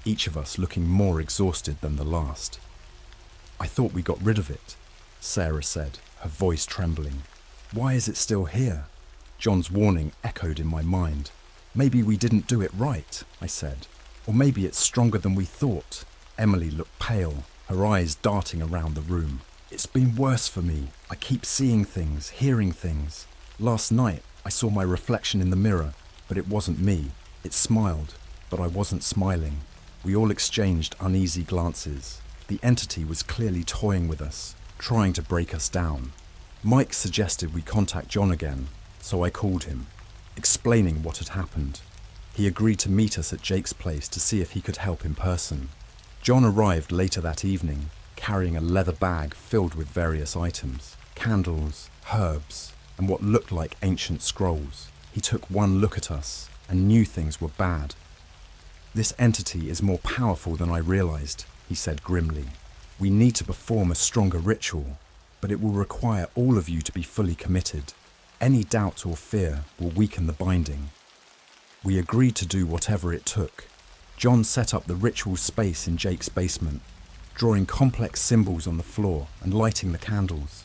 each of us looking more exhausted than the last. "I thought we got rid of it," Sarah said, her voice trembling. "Why is it still here?" John's warning echoed in my mind. "Maybe we didn't do it right," I said. "Or maybe it's stronger than we thought." Emily looked pale, her eyes darting around the room. "It's been worse for me. I keep seeing things, hearing things. Last night, I saw my reflection in the mirror, but it wasn't me. It smiled, but I wasn't smiling." We all exchanged uneasy glances. The entity was clearly toying with us, trying to break us down. Mike suggested we contact John again, so I called him, explaining what had happened. He agreed to meet us at Jake's place to see if he could help in person. John arrived later that evening, carrying a leather bag filled with various items, candles, herbs, and what looked like ancient scrolls. He took one look at us and knew things were bad. "This entity is more powerful than I realized," he said grimly. "We need to perform a stronger ritual, but it will require all of you to be fully committed. Any doubt or fear will weaken the binding." We agreed to do whatever it took. John set up the ritual space in Jake's basement, drawing complex symbols on the floor and lighting the candles.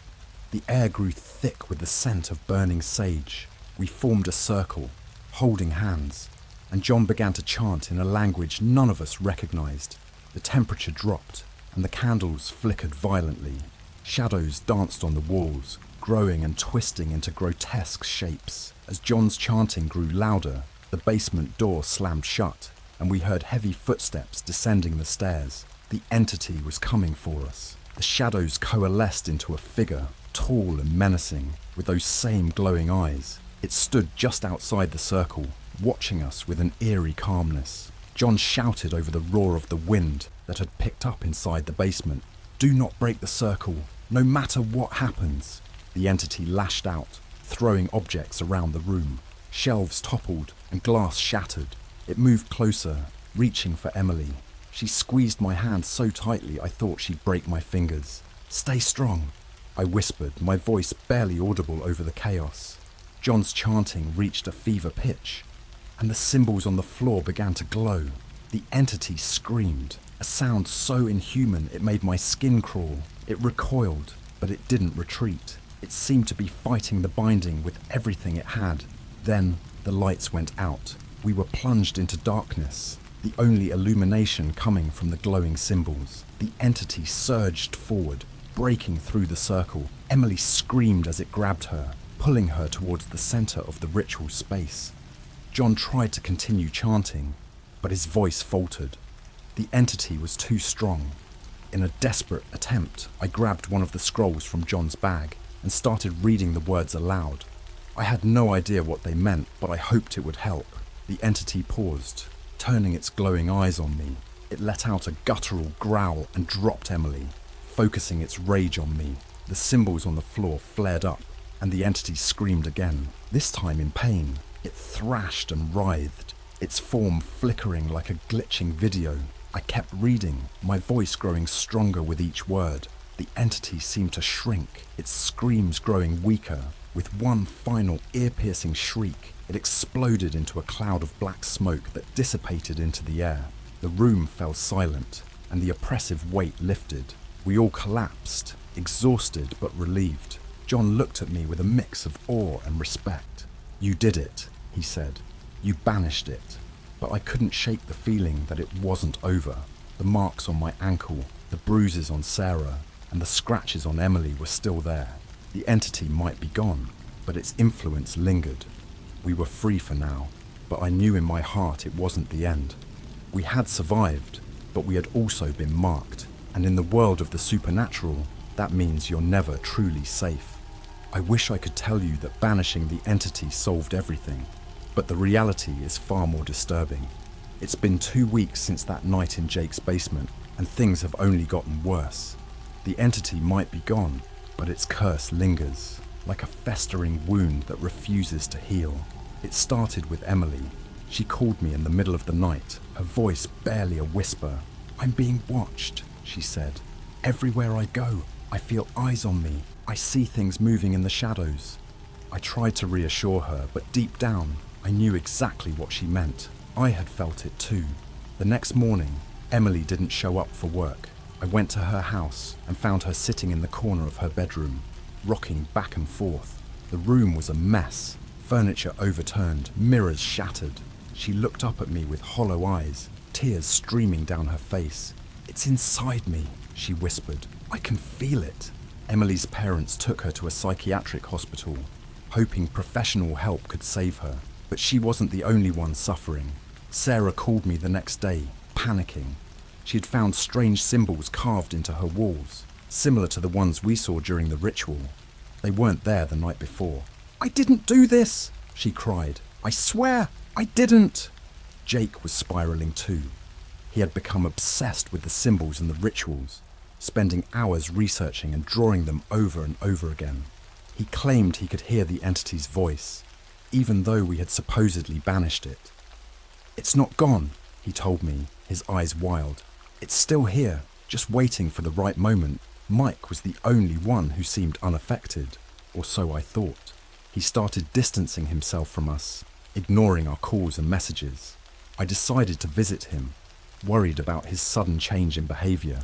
The air grew thick with the scent of burning sage. We formed a circle, holding hands, and John began to chant in a language none of us recognized. The temperature dropped, and the candles flickered violently. Shadows danced on the walls, growing and twisting into grotesque shapes. As John's chanting grew louder, the basement door slammed shut, and we heard heavy footsteps descending the stairs. The entity was coming for us. The shadows coalesced into a figure, tall and menacing, with those same glowing eyes. It stood just outside the circle, watching us with an eerie calmness. John shouted over the roar of the wind that had picked up inside the basement. "Do not break the circle, no matter what happens." The entity lashed out, throwing objects around the room. Shelves toppled and glass shattered. It moved closer, reaching for Emily. She squeezed my hand so tightly I thought she'd break my fingers. "Stay strong," I whispered, my voice barely audible over the chaos. John's chanting reached a fever pitch, and the symbols on the floor began to glow. The entity screamed, a sound so inhuman it made my skin crawl. It recoiled, but it didn't retreat. It seemed to be fighting the binding with everything it had. Then the lights went out. We were plunged into darkness, the only illumination coming from the glowing symbols. The entity surged forward, breaking through the circle. Emily screamed as it grabbed her, pulling her towards the center of the ritual space. John tried to continue chanting, but his voice faltered. The entity was too strong. In a desperate attempt, I grabbed one of the scrolls from John's bag and started reading the words aloud. I had no idea what they meant, but I hoped it would help. The entity paused, turning its glowing eyes on me. It let out a guttural growl and dropped Emily, focusing its rage on me. The symbols on the floor flared up, and the entity screamed again, this time in pain. It thrashed and writhed, its form flickering like a glitching video. I kept reading, my voice growing stronger with each word. The entity seemed to shrink, its screams growing weaker. With one final ear-piercing shriek, it exploded into a cloud of black smoke that dissipated into the air. The room fell silent, and the oppressive weight lifted. We all collapsed, exhausted but relieved. John looked at me with a mix of awe and respect. "You did it," he said. "You banished it." But I couldn't shake the feeling that it wasn't over. The marks on my ankle, the bruises on Sarah, and the scratches on Emily were still there. The entity might be gone, but its influence lingered. We were free for now, but I knew in my heart it wasn't the end. We had survived, but we had also been marked, and in the world of the supernatural, that means you're never truly safe. I wish I could tell you that banishing the entity solved everything, but the reality is far more disturbing. It's been 2 weeks since that night in Jake's basement, and things have only gotten worse. The entity might be gone, but its curse lingers, like a festering wound that refuses to heal. It started with Emily. She called me in the middle of the night, her voice barely a whisper. "I'm being watched," she said. "Everywhere I go, I feel eyes on me. I see things moving in the shadows." I tried to reassure her, but deep down, I knew exactly what she meant. I had felt it too. The next morning, Emily didn't show up for work. I went to her house and found her sitting in the corner of her bedroom, rocking back and forth. The room was a mess, furniture overturned, mirrors shattered. She looked up at me with hollow eyes, tears streaming down her face. "It's inside me," she whispered. "I can feel it." Emily's parents took her to a psychiatric hospital, hoping professional help could save her. But she wasn't the only one suffering. Sarah called me the next day, panicking. She had found strange symbols carved into her walls, similar to the ones we saw during the ritual. They weren't there the night before. "I didn't do this," she cried. "I swear, I didn't." Jake was spiraling too. He had become obsessed with the symbols and the rituals, spending hours researching and drawing them over and over again. He claimed he could hear the entity's voice, even though we had supposedly banished it. "It's not gone," he told me, his eyes wild. "It's still here, just waiting for the right moment." Mike was the only one who seemed unaffected, or so I thought. He started distancing himself from us, ignoring our calls and messages. I decided to visit him, worried about his sudden change in behaviour.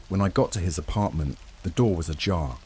When I got to his apartment, the door was ajar.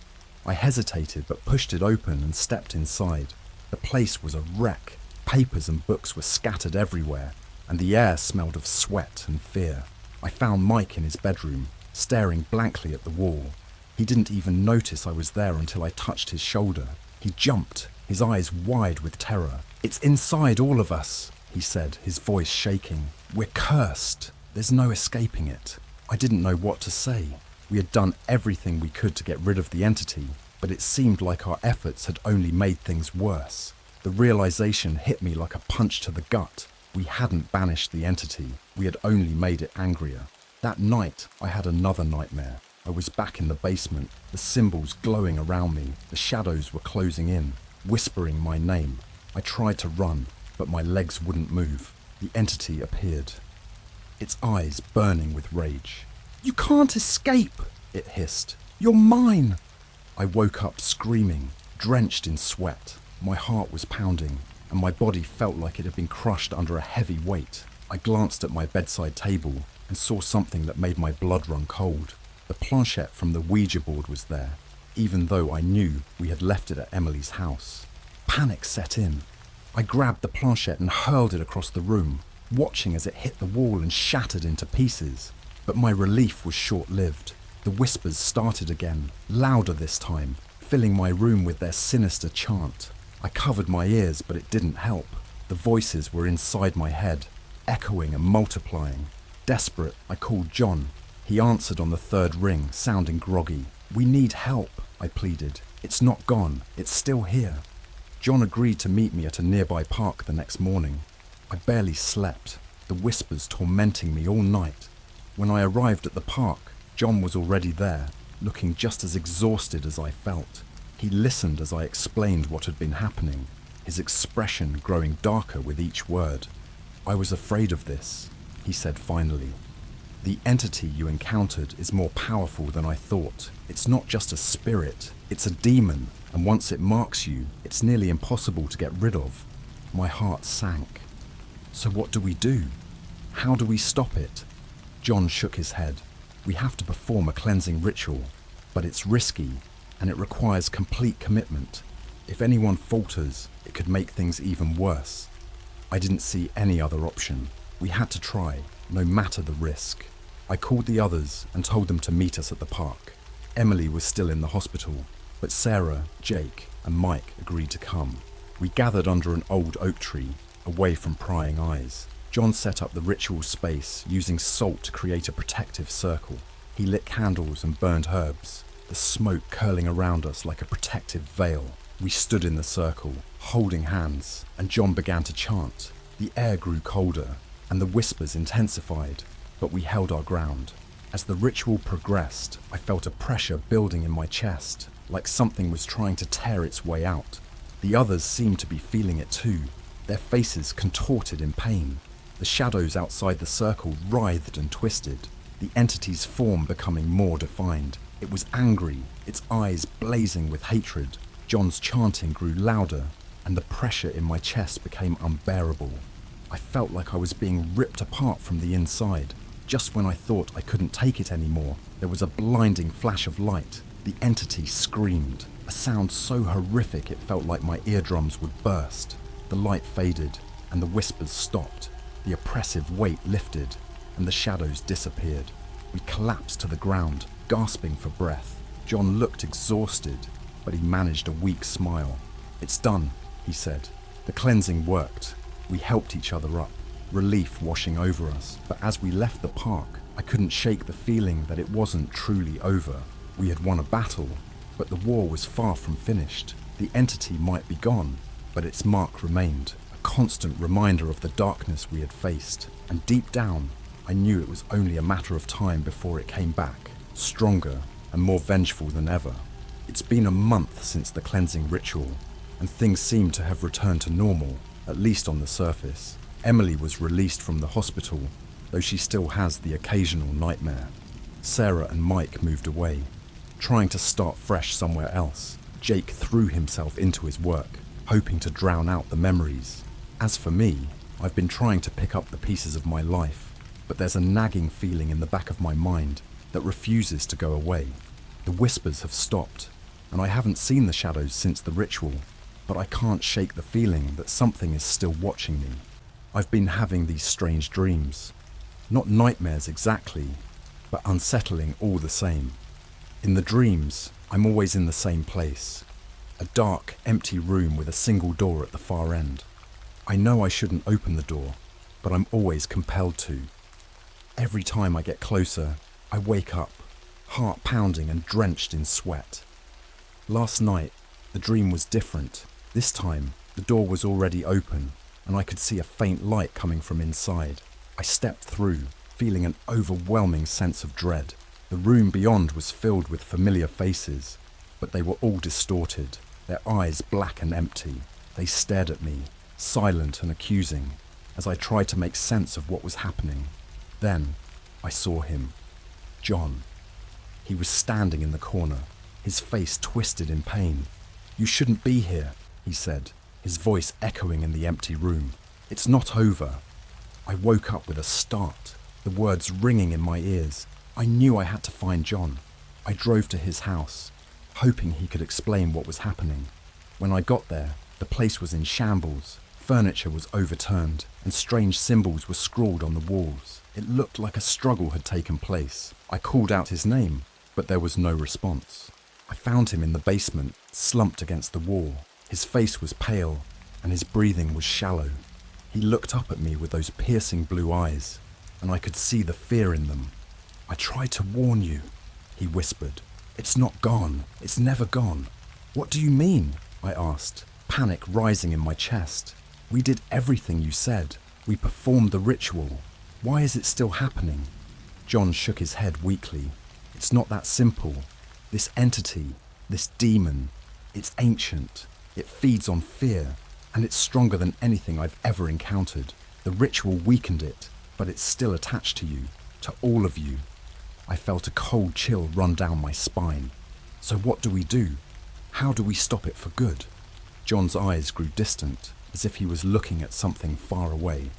I hesitated but pushed it open and stepped inside. The place was a wreck. Papers and books were scattered everywhere, and the air smelled of sweat and fear. I found Mike in his bedroom, staring blankly at the wall. He didn't even notice I was there until I touched his shoulder. He jumped, his eyes wide with terror. "It's inside all of us," he said, his voice shaking. "We're cursed. There's no escaping it." I didn't know what to say. We had done everything we could to get rid of the entity, but it seemed like our efforts had only made things worse. The realization hit me like a punch to the gut. We hadn't banished the entity, we had only made it angrier. That night, I had another nightmare. I was back in the basement, the symbols glowing around me, the shadows were closing in, whispering my name. I tried to run, but my legs wouldn't move. The entity appeared, its eyes burning with rage. "You can't escape," it hissed. "You're mine." I woke up screaming, drenched in sweat. My heart was pounding, and my body felt like it had been crushed under a heavy weight. I glanced at my bedside table and saw something that made my blood run cold. The planchette from the Ouija board was there, even though I knew we had left it at Emily's house. Panic set in. I grabbed the planchette and hurled it across the room, watching as it hit the wall and shattered into pieces. But my relief was short-lived. The whispers started again, louder this time, filling my room with their sinister chant. I covered my ears, but it didn't help. The voices were inside my head, echoing and multiplying. Desperate, I called John. He answered on the third ring, sounding groggy. "We need help," I pleaded. "It's not gone, it's still here." John agreed to meet me at a nearby park the next morning. I barely slept, the whispers tormenting me all night. When I arrived at the park, John was already there, looking just as exhausted as I felt. He listened as I explained what had been happening, his expression growing darker with each word. "I was afraid of this," he said finally. "The entity you encountered is more powerful than I thought. It's not just a spirit, it's a demon, and once it marks you, it's nearly impossible to get rid of." My heart sank. "So what do we do? How do we stop it?" John shook his head. "We have to perform a cleansing ritual, but it's risky, and it requires complete commitment. If anyone falters, it could make things even worse." I didn't see any other option. We had to try, no matter the risk. I called the others and told them to meet us at the park. Emily was still in the hospital, but Sarah, Jake, and Mike agreed to come. We gathered under an old oak tree, away from prying eyes. John set up the ritual space, using salt to create a protective circle. He lit candles and burned herbs, the smoke curling around us like a protective veil. We stood in the circle, holding hands, and John began to chant. The air grew colder, and the whispers intensified, but we held our ground. As the ritual progressed, I felt a pressure building in my chest, like something was trying to tear its way out. The others seemed to be feeling it too, their faces contorted in pain. The shadows outside the circle writhed and twisted, the entity's form becoming more defined. It was angry, its eyes blazing with hatred. John's chanting grew louder, and the pressure in my chest became unbearable. I felt like I was being ripped apart from the inside. Just when I thought I couldn't take it anymore, there was a blinding flash of light. The entity screamed, a sound so horrific it felt like my eardrums would burst. The light faded, and the whispers stopped. The oppressive weight lifted, and the shadows disappeared. We collapsed to the ground, gasping for breath. John looked exhausted, but he managed a weak smile. "It's done," he said. "The cleansing worked." We helped each other up, relief washing over us. But as we left the park, I couldn't shake the feeling that it wasn't truly over. We had won a battle, but the war was far from finished. The entity might be gone, but its mark remained, a constant reminder of the darkness we had faced. And deep down, I knew it was only a matter of time before it came back, stronger and more vengeful than ever. It's been a month since the cleansing ritual, and things seem to have returned to normal, at least on the surface. Emily was released from the hospital, though she still has the occasional nightmare. Sarah and Mike moved away, trying to start fresh somewhere else. Jake threw himself into his work, hoping to drown out the memories. As for me, I've been trying to pick up the pieces of my life, but there's a nagging feeling in the back of my mind that refuses to go away. The whispers have stopped, and I haven't seen the shadows since the ritual, but I can't shake the feeling that something is still watching me. I've been having these strange dreams. Not nightmares exactly, but unsettling all the same. In the dreams, I'm always in the same place. A dark, empty room with a single door at the far end. I know I shouldn't open the door, but I'm always compelled to. Every time I get closer, I wake up, heart pounding and drenched in sweat. Last night, the dream was different. This time, the door was already open, and I could see a faint light coming from inside. I stepped through, feeling an overwhelming sense of dread. The room beyond was filled with familiar faces, but they were all distorted, their eyes black and empty. They stared at me, silent and accusing, as I tried to make sense of what was happening. Then, I saw him. John. He was standing in the corner, his face twisted in pain. "You shouldn't be here," he said, his voice echoing in the empty room. "It's not over." I woke up with a start, the words ringing in my ears. I knew I had to find John. I drove to his house, hoping he could explain what was happening. When I got there, the place was in shambles. Furniture was overturned, and strange symbols were scrawled on the walls. It looked like a struggle had taken place. I called out his name, but there was no response. I found him in the basement, slumped against the wall. His face was pale, and his breathing was shallow. He looked up at me with those piercing blue eyes, and I could see the fear in them. "I tried to warn you," he whispered. "It's not gone. It's never gone." "What do you mean?" I asked, panic rising in my chest. "We did everything you said. We performed the ritual. Why is it still happening?" John shook his head weakly. "It's not that simple. This entity, this demon, it's ancient. It feeds on fear, and it's stronger than anything I've ever encountered. The ritual weakened it, but it's still attached to you, to all of you." I felt a cold chill run down my spine. "So what do we do? How do we stop it for good?" John's eyes grew distant, as if he was looking at something far away.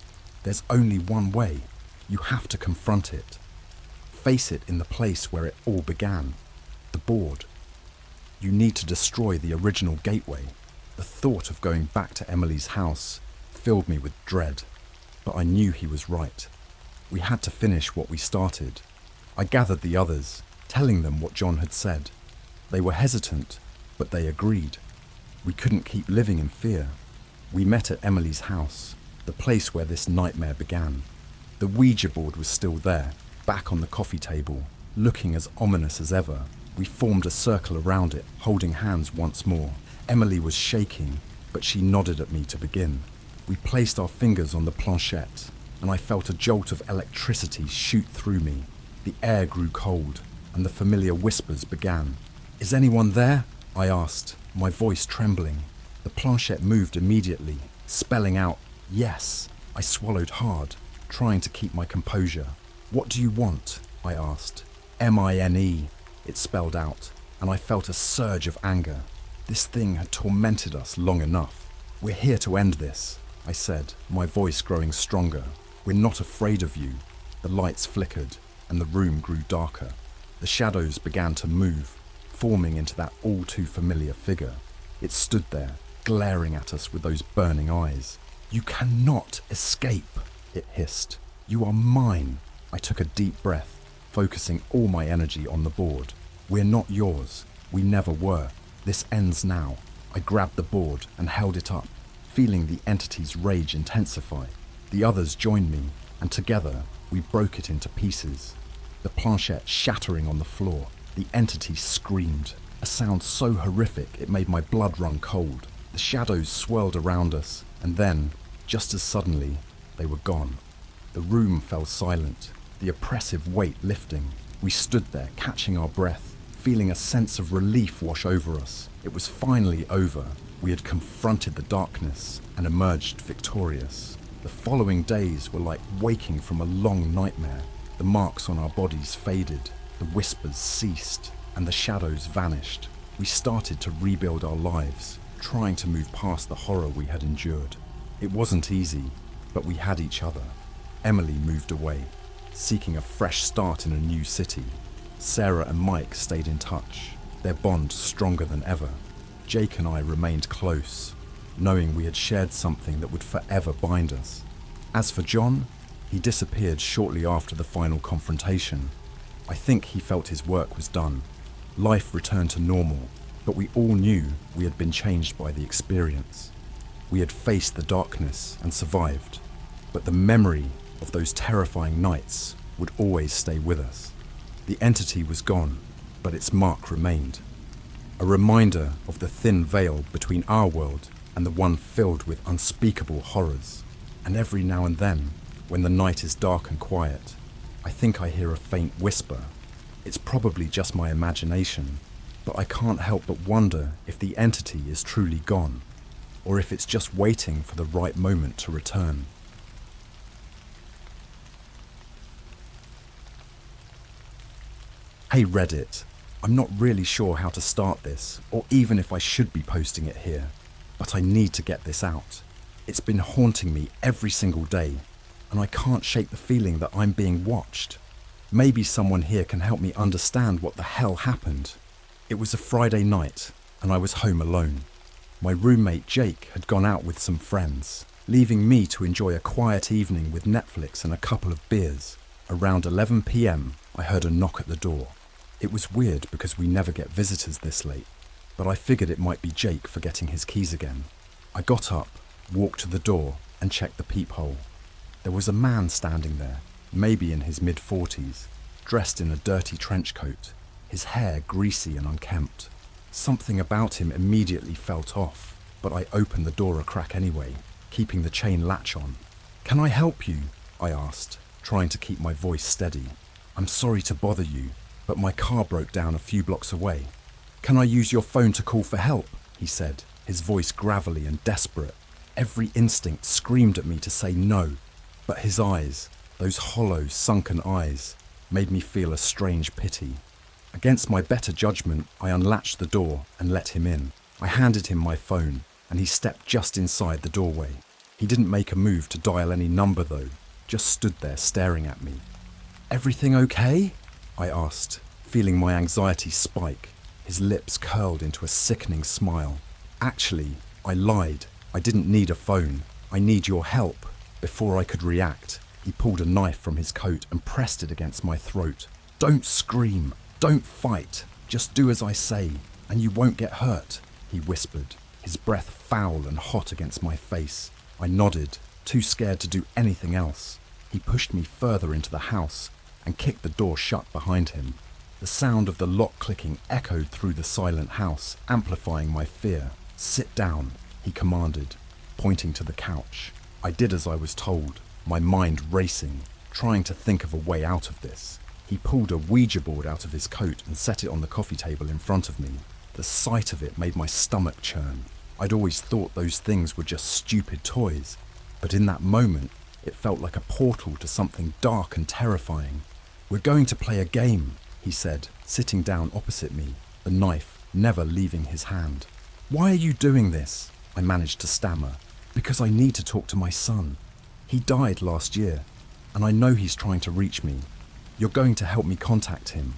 "There's only one way. You have to confront it. Face it in the place where it all began, the board. You need to destroy the original gateway." The thought of going back to Emily's house filled me with dread, but I knew he was right. We had to finish what we started. I gathered the others, telling them what John had said. They were hesitant, but they agreed. We couldn't keep living in fear. We met at Emily's house, the place where this nightmare began. The Ouija board was still there, back on the coffee table, looking as ominous as ever. We formed a circle around it, holding hands once more. Emily was shaking, but she nodded at me to begin. We placed our fingers on the planchette, and I felt a jolt of electricity shoot through me. The air grew cold, and the familiar whispers began. "Is anyone there?" I asked, my voice trembling. The planchette moved immediately, spelling out, "Yes." I swallowed hard, trying to keep my composure. "What do you want?" I asked. "MINE," it spelled out, and I felt a surge of anger. This thing had tormented us long enough. "We're here to end this," I said, my voice growing stronger. "We're not afraid of you." The lights flickered, and the room grew darker. The shadows began to move, forming into that all too familiar figure. It stood there, glaring at us with those burning eyes. "You cannot escape," it hissed. "You are mine." I took a deep breath, focusing all my energy on the board. "We're not yours. We never were. This ends now." I grabbed the board and held it up, feeling the entity's rage intensify. The others joined me, and together we broke it into pieces. The planchette shattering on the floor, the entity screamed, a sound so horrific it made my blood run cold. The shadows swirled around us, and then, just as suddenly, they were gone. The room fell silent, the oppressive weight lifting. We stood there, catching our breath, feeling a sense of relief wash over us. It was finally over. We had confronted the darkness and emerged victorious. The following days were like waking from a long nightmare. The marks on our bodies faded, the whispers ceased, and the shadows vanished. We started to rebuild our lives, trying to move past the horror we had endured. It wasn't easy, but we had each other. Emily moved away, seeking a fresh start in a new city. Sarah and Mike stayed in touch, their bond stronger than ever. Jake and I remained close, knowing we had shared something that would forever bind us. As for John, he disappeared shortly after the final confrontation. I think he felt his work was done. Life returned to normal, but we all knew we had been changed by the experience. We had faced the darkness and survived, but the memory of those terrifying nights would always stay with us. The entity was gone, but its mark remained. A reminder of the thin veil between our world and the one filled with unspeakable horrors. And every now and then, when the night is dark and quiet, I think I hear a faint whisper. It's probably just my imagination, but I can't help but wonder if the entity is truly gone, or if it's just waiting for the right moment to return. Hey Reddit, I'm not really sure how to start this, or even if I should be posting it here, but I need to get this out. It's been haunting me every single day, and I can't shake the feeling that I'm being watched. Maybe someone here can help me understand what the hell happened. It was a Friday night, and I was home alone. My roommate Jake had gone out with some friends, leaving me to enjoy a quiet evening with Netflix and a couple of beers. Around 11 p.m, I heard a knock at the door. It was weird because we never get visitors this late, but I figured it might be Jake forgetting his keys again. I got up, walked to the door, and checked the peephole. There was a man standing there, maybe in his mid-40s, dressed in a dirty trench coat, his hair greasy and unkempt. Something about him immediately felt off, but I opened the door a crack anyway, keeping the chain latch on. "Can I help you?" I asked, trying to keep my voice steady. "I'm sorry to bother you, but my car broke down a few blocks away." "Can I use your phone to call for help?" he said, his voice gravelly and desperate. Every instinct screamed at me to say no, but his eyes, those hollow, sunken eyes, made me feel a strange pity. Against my better judgment, I unlatched the door and let him in. I handed him my phone, and he stepped just inside the doorway. He didn't make a move to dial any number though, just stood there staring at me. "Everything okay?" I asked, feeling my anxiety spike. His lips curled into a sickening smile. "Actually, I lied. I didn't need a phone. I need your help." Before I could react, he pulled a knife from his coat and pressed it against my throat. "Don't scream. Don't fight. Just do as I say, and you won't get hurt," he whispered, his breath foul and hot against my face. I nodded, too scared to do anything else. He pushed me further into the house and kicked the door shut behind him. The sound of the lock clicking echoed through the silent house, amplifying my fear. "Sit down," he commanded, pointing to the couch. I did as I was told, my mind racing, trying to think of a way out of this. He pulled a Ouija board out of his coat and set it on the coffee table in front of me. The sight of it made my stomach churn. I'd always thought those things were just stupid toys, but in that moment, it felt like a portal to something dark and terrifying. "We're going to play a game," he said, sitting down opposite me, the knife never leaving his hand. "Why are you doing this?" I managed to stammer. "Because I need to talk to my son. He died last year, and I know he's trying to reach me. You're going to help me contact him."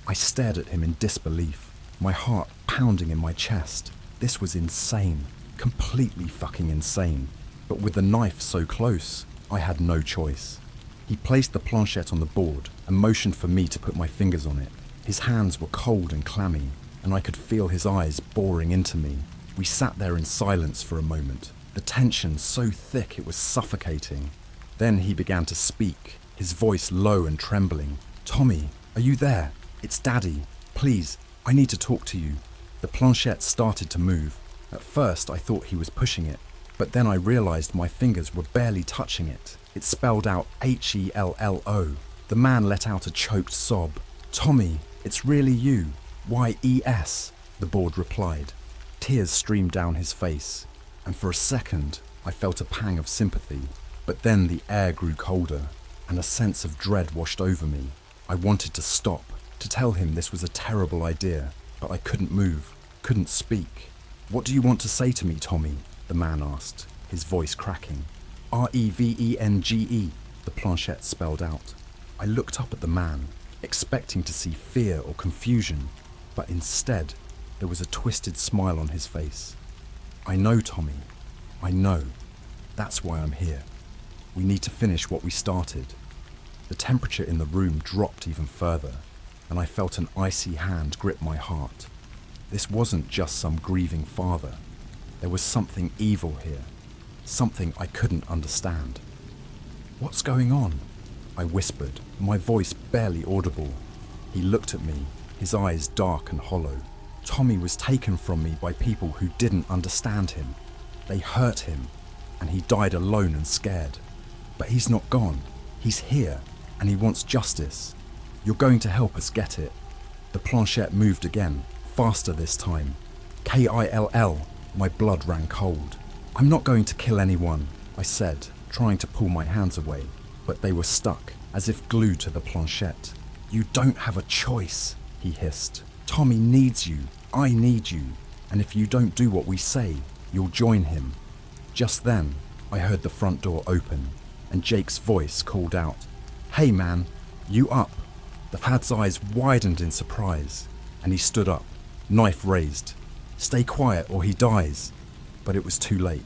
I stared at him in disbelief, my heart pounding in my chest. This was insane, completely fucking insane. But with the knife so close, I had no choice. He placed the planchette on the board and motioned for me to put my fingers on it. His hands were cold and clammy, and I could feel his eyes boring into me. We sat there in silence for a moment, the tension so thick it was suffocating. Then he began to speak, his voice low and trembling. "Tommy, are you there? It's Daddy. Please, I need to talk to you." The planchette started to move. At first I thought he was pushing it, but then I realized my fingers were barely touching it. It spelled out HELLO. The man let out a choked sob. "Tommy, it's really you. YES, the board replied. Tears streamed down his face, and for a second I felt a pang of sympathy. But then the air grew colder, and a sense of dread washed over me. I wanted to stop, to tell him this was a terrible idea, but I couldn't move, couldn't speak. "What do you want to say to me, Tommy?" the man asked, his voice cracking. "REVENGE, the planchette spelled out. I looked up at the man, expecting to see fear or confusion, but instead there was a twisted smile on his face. "I know, Tommy. I know. That's why I'm here. We need to finish what we started." The temperature in the room dropped even further, and I felt an icy hand grip my heart. This wasn't just some grieving father. There was something evil here, something I couldn't understand. "What's going on?" I whispered, my voice barely audible. He looked at me, his eyes dark and hollow. Tommy was taken from me by people who didn't understand him. They hurt him, and he died alone and scared. But he's not gone. He's here, and he wants justice. You're going to help us get it. The planchette moved again, faster this time. KILL, my blood ran cold. "I'm not going to kill anyone," I said, trying to pull my hands away, but they were stuck, as if glued to the planchette. "You don't have a choice," he hissed. "Tommy needs you. I need you. And if you don't do what we say, you'll join him." Just then, I heard the front door open, and Jake's voice called out, "Hey man, you up?" The lad's eyes widened in surprise, and he stood up, knife raised. "Stay quiet or he dies." But it was too late.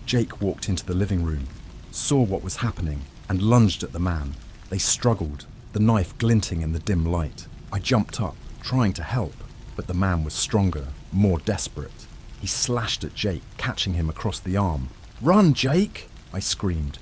Jake walked into the living room, saw what was happening, and lunged at the man. They struggled, the knife glinting in the dim light. I jumped up, trying to help, but the man was stronger, more desperate. He slashed at Jake, catching him across the arm. "Run, Jake!" I screamed.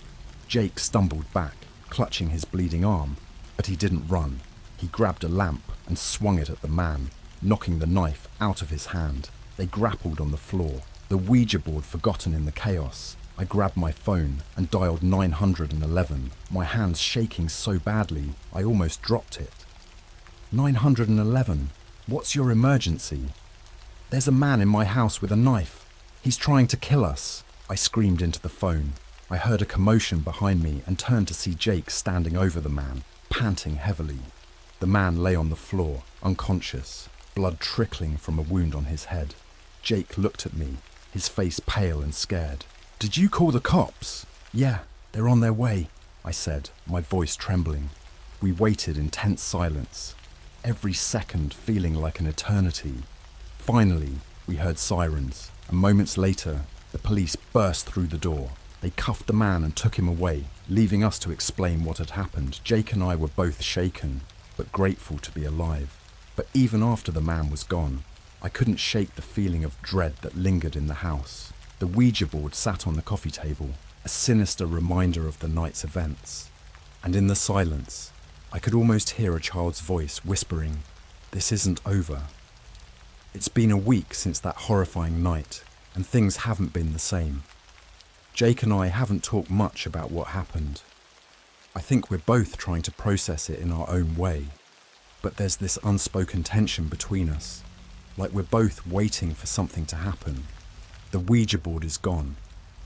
Jake stumbled back, clutching his bleeding arm, but he didn't run. He grabbed a lamp and swung it at the man, knocking the knife out of his hand. They grappled on the floor, the Ouija board forgotten in the chaos. I grabbed my phone and dialed 911, my hands shaking so badly I almost dropped it. 911, what's your emergency? "There's a man in my house with a knife. He's trying to kill us," I screamed into the phone. I heard a commotion behind me and turned to see Jake standing over the man, panting heavily. The man lay on the floor, unconscious, blood trickling from a wound on his head. Jake looked at me, his face pale and scared. "Did you call the cops?" "Yeah, they're on their way," I said, my voice trembling. We waited in tense silence, every second feeling like an eternity. Finally, we heard sirens, and moments later, the police burst through the door. They cuffed the man and took him away, leaving us to explain what had happened. Jake and I were both shaken, but grateful to be alive. But even after the man was gone, I couldn't shake the feeling of dread that lingered in the house. The Ouija board sat on the coffee table, a sinister reminder of the night's events. And in the silence, I could almost hear a child's voice whispering, "This isn't over." It's been a week since that horrifying night, and things haven't been the same. Jake and I haven't talked much about what happened. I think we're both trying to process it in our own way, but there's this unspoken tension between us, like we're both waiting for something to happen. The Ouija board is gone.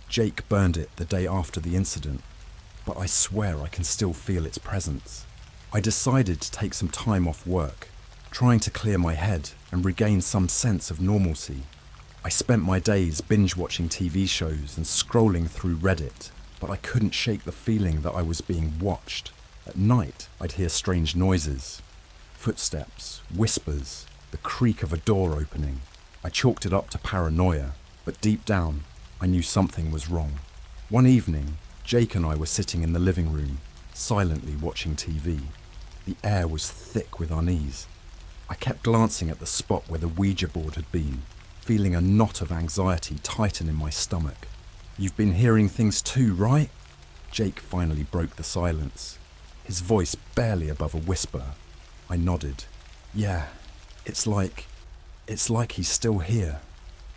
Jake burned it the day after the incident, but I swear I can still feel its presence. I decided to take some time off work, trying to clear my head and regain some sense of normalcy. I spent my days binge-watching TV shows and scrolling through Reddit, but I couldn't shake the feeling that I was being watched. At night, I'd hear strange noises, footsteps, whispers, the creak of a door opening. I chalked it up to paranoia, but deep down, I knew something was wrong. One evening, Jake and I were sitting in the living room, silently watching TV. The air was thick with unease. I kept glancing at the spot where the Ouija board had been, feeling a knot of anxiety tighten in my stomach. "You've been hearing things too, right?" Jake finally broke the silence, his voice barely above a whisper. I nodded. "Yeah, it's like he's still here."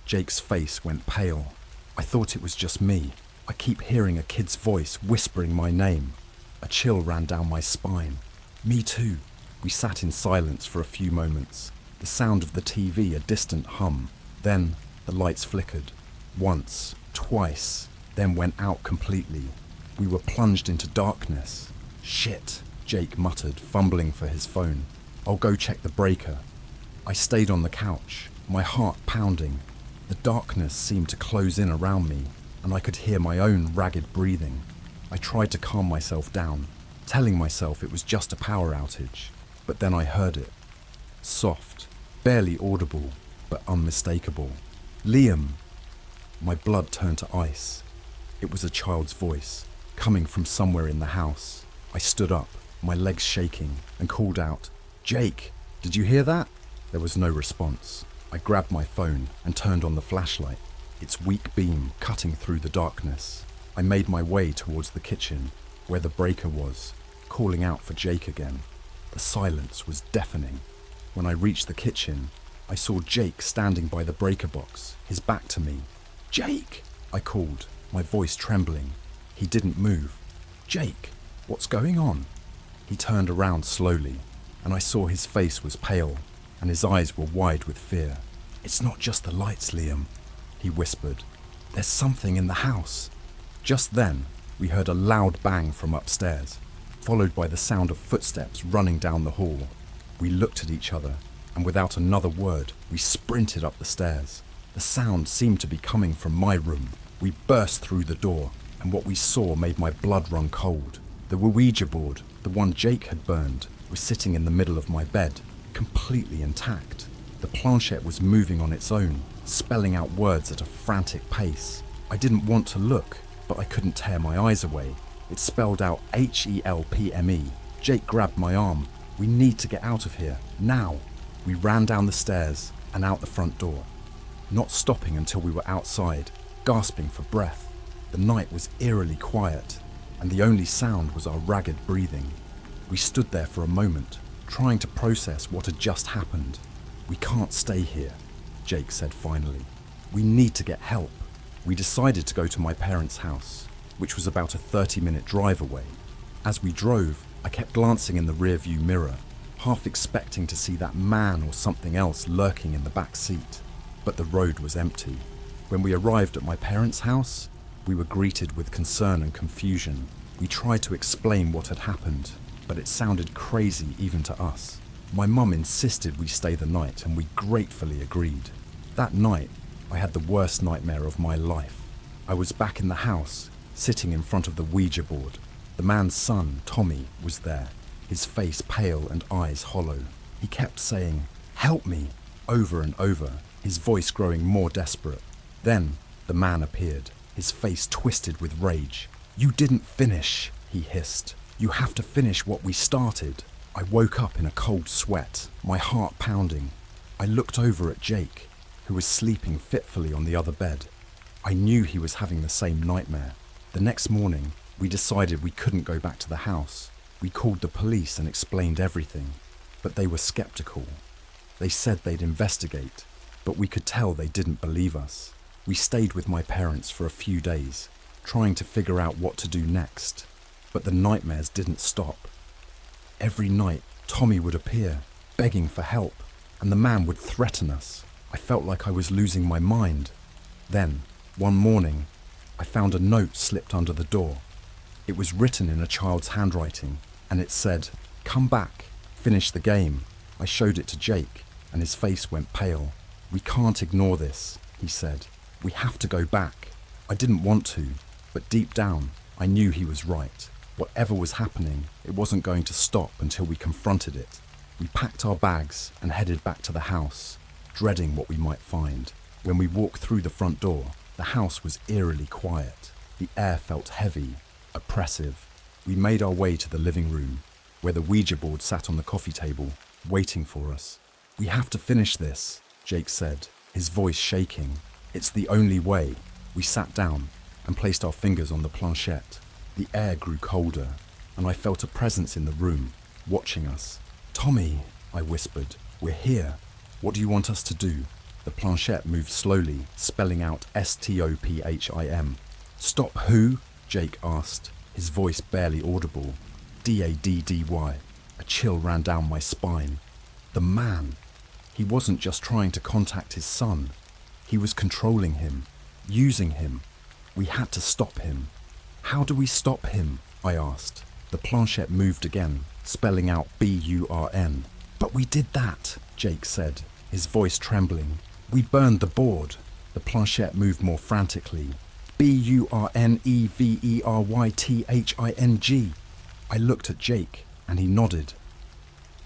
Jake's face went pale. "I thought it was just me. I keep hearing a kid's voice whispering my name." A chill ran down my spine. "Me too." We sat in silence for a few moments, the sound of the TV a distant hum. Then the lights flickered. Once, twice, then went out completely. We were plunged into darkness. "Shit," Jake muttered, fumbling for his phone. "I'll go check the breaker." I stayed on the couch, my heart pounding. The darkness seemed to close in around me, and I could hear my own ragged breathing. I tried to calm myself down, telling myself it was just a power outage, but then I heard it. Soft, barely audible, but unmistakable. "Liam!" My blood turned to ice. It was a child's voice, coming from somewhere in the house. I stood up, my legs shaking, and called out, "Jake, did you hear that?" There was no response. I grabbed my phone and turned on the flashlight, its weak beam cutting through the darkness. I made my way towards the kitchen, where the breaker was, calling out for Jake again. The silence was deafening. When I reached the kitchen, I saw Jake standing by the breaker box, his back to me. "Jake!" I called, my voice trembling. He didn't move. "Jake, what's going on?" He turned around slowly, and I saw his face was pale, and his eyes were wide with fear. "It's not just the lights, Liam," he whispered. "There's something in the house." Just then, we heard a loud bang from upstairs, followed by the sound of footsteps running down the hall. We looked at each other, and without another word, we sprinted up the stairs. The sound seemed to be coming from my room. We burst through the door, and what we saw made my blood run cold. The Ouija board, the one Jake had burned, was sitting in the middle of my bed, completely intact. The planchette was moving on its own, spelling out words at a frantic pace. I didn't want to look, but I couldn't tear my eyes away. It spelled out HELPME. Jake grabbed my arm. "We need to get out of here, now." We ran down the stairs and out the front door, not stopping until we were outside, gasping for breath. The night was eerily quiet, and the only sound was our ragged breathing. We stood there for a moment, trying to process what had just happened. "We can't stay here," Jake said finally. "We need to get help." We decided to go to my parents' house, which was about a 30-minute drive away. As we drove, I kept glancing in the rearview mirror, half expecting to see that man or something else lurking in the back seat. But the road was empty. When we arrived at my parents' house, we were greeted with concern and confusion. We tried to explain what had happened, but it sounded crazy even to us. My mum insisted we stay the night, and we gratefully agreed. That night, I had the worst nightmare of my life. I was back in the house, sitting in front of the Ouija board. The man's son, Tommy, was there, his face pale and eyes hollow. He kept saying, "Help me," over and over, his voice growing more desperate. Then the man appeared, his face twisted with rage. "You didn't finish," he hissed. "You have to finish what we started." I woke up in a cold sweat, my heart pounding. I looked over at Jake, who was sleeping fitfully on the other bed. I knew he was having the same nightmare. The next morning, we decided we couldn't go back to the house. We called the police and explained everything, but they were skeptical. They said they'd investigate, but we could tell they didn't believe us. We stayed with my parents for a few days, trying to figure out what to do next. But the nightmares didn't stop. Every night, Tommy would appear, begging for help, and the man would threaten us. I felt like I was losing my mind. Then, one morning, I found a note slipped under the door. It was written in a child's handwriting, and it said, "Come back, finish the game." I showed it to Jake, and his face went pale. "We can't ignore this," he said. "We have to go back." I didn't want to, but deep down, I knew he was right. Whatever was happening, it wasn't going to stop until we confronted it. We packed our bags and headed back to the house, dreading what we might find. When we walked through the front door, the house was eerily quiet. The air felt heavy, oppressive. We made our way to the living room, where the Ouija board sat on the coffee table, waiting for us. "We have to finish this," Jake said, his voice shaking. "It's the only way." We sat down and placed our fingers on the planchette. The air grew colder, and I felt a presence in the room, watching us. "Tommy," I whispered, "we're here. What do you want us to do?" The planchette moved slowly, spelling out STOPHIM. "Stop who?" Jake asked, his voice barely audible. "DADDY. A chill ran down my spine. The man. He wasn't just trying to contact his son. He was controlling him, using him. We had to stop him. "How do we stop him?" I asked. The planchette moved again, spelling out BURN. "But we did that," Jake said, his voice trembling. "We burned the board." The planchette moved more frantically. BURNEVERYTHING. I looked at Jake, and he nodded.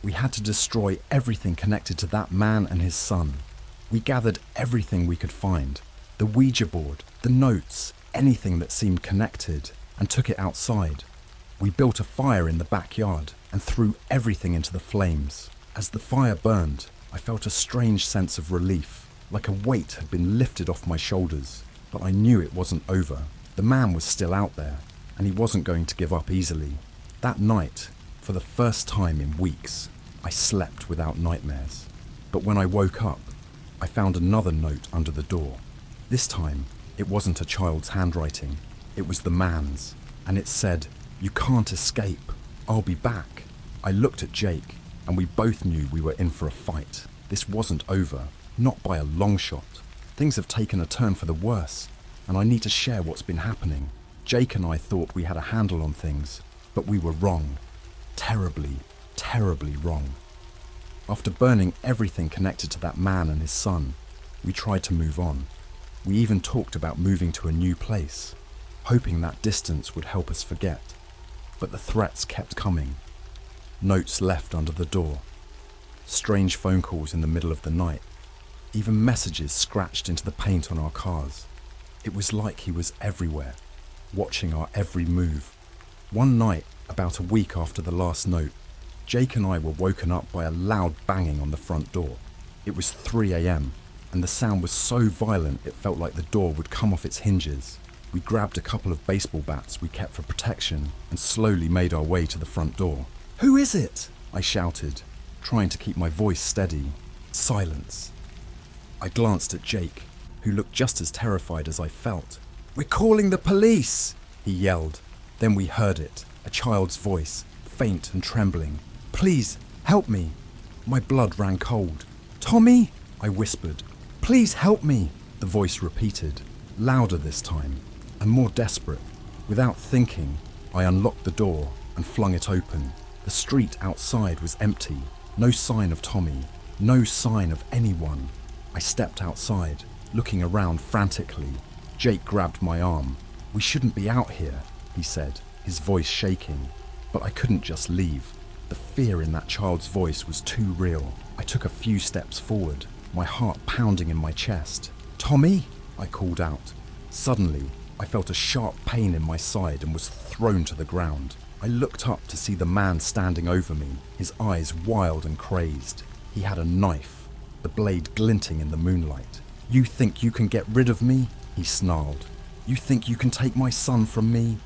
We had to destroy everything connected to that man and his son. We gathered everything we could find. The Ouija board, the notes, anything that seemed connected, and took it outside. We built a fire in the backyard and threw everything into the flames. As the fire burned, I felt a strange sense of relief, like a weight had been lifted off my shoulders. But I knew it wasn't over. The man was still out there, and he wasn't going to give up easily. That night, for the first time in weeks, I slept without nightmares. But when I woke up, I found another note under the door. This time, it wasn't a child's handwriting. It was the man's, and it said, "You can't escape. I'll be back." I looked at Jake, and we both knew we were in for a fight. This wasn't over, not by a long shot. Things have taken a turn for the worse, and I need to share what's been happening. Jake and I thought we had a handle on things, but we were wrong. Terribly, terribly wrong. After burning everything connected to that man and his son, we tried to move on. We even talked about moving to a new place, hoping that distance would help us forget. But the threats kept coming. Notes left under the door. Strange phone calls in the middle of the night. Even messages scratched into the paint on our cars. It was like he was everywhere, watching our every move. One night, about a week after the last note, Jake and I were woken up by a loud banging on the front door. It was 3 a.m, and the sound was so violent it felt like the door would come off its hinges. We grabbed a couple of baseball bats we kept for protection and slowly made our way to the front door. "Who is it?" I shouted, trying to keep my voice steady. Silence. I glanced at Jake, who looked just as terrified as I felt. "We're calling the police!" he yelled. Then we heard it, a child's voice, faint and trembling. "Please, help me." My blood ran cold. "Tommy," I whispered. "Please help me," the voice repeated, louder this time, and more desperate. Without thinking, I unlocked the door and flung it open. The street outside was empty. No sign of Tommy, no sign of anyone. I stepped outside, looking around frantically. Jake grabbed my arm. "We shouldn't be out here," he said, his voice shaking. But I couldn't just leave. The fear in that child's voice was too real. I took a few steps forward, my heart pounding in my chest. "Tommy," I called out. Suddenly, I felt a sharp pain in my side and was thrown to the ground. I looked up to see the man standing over me, his eyes wild and crazed. He had a knife, the blade glinting in the moonlight. "You think you can get rid of me?" he snarled. "You think you can take my son from me?"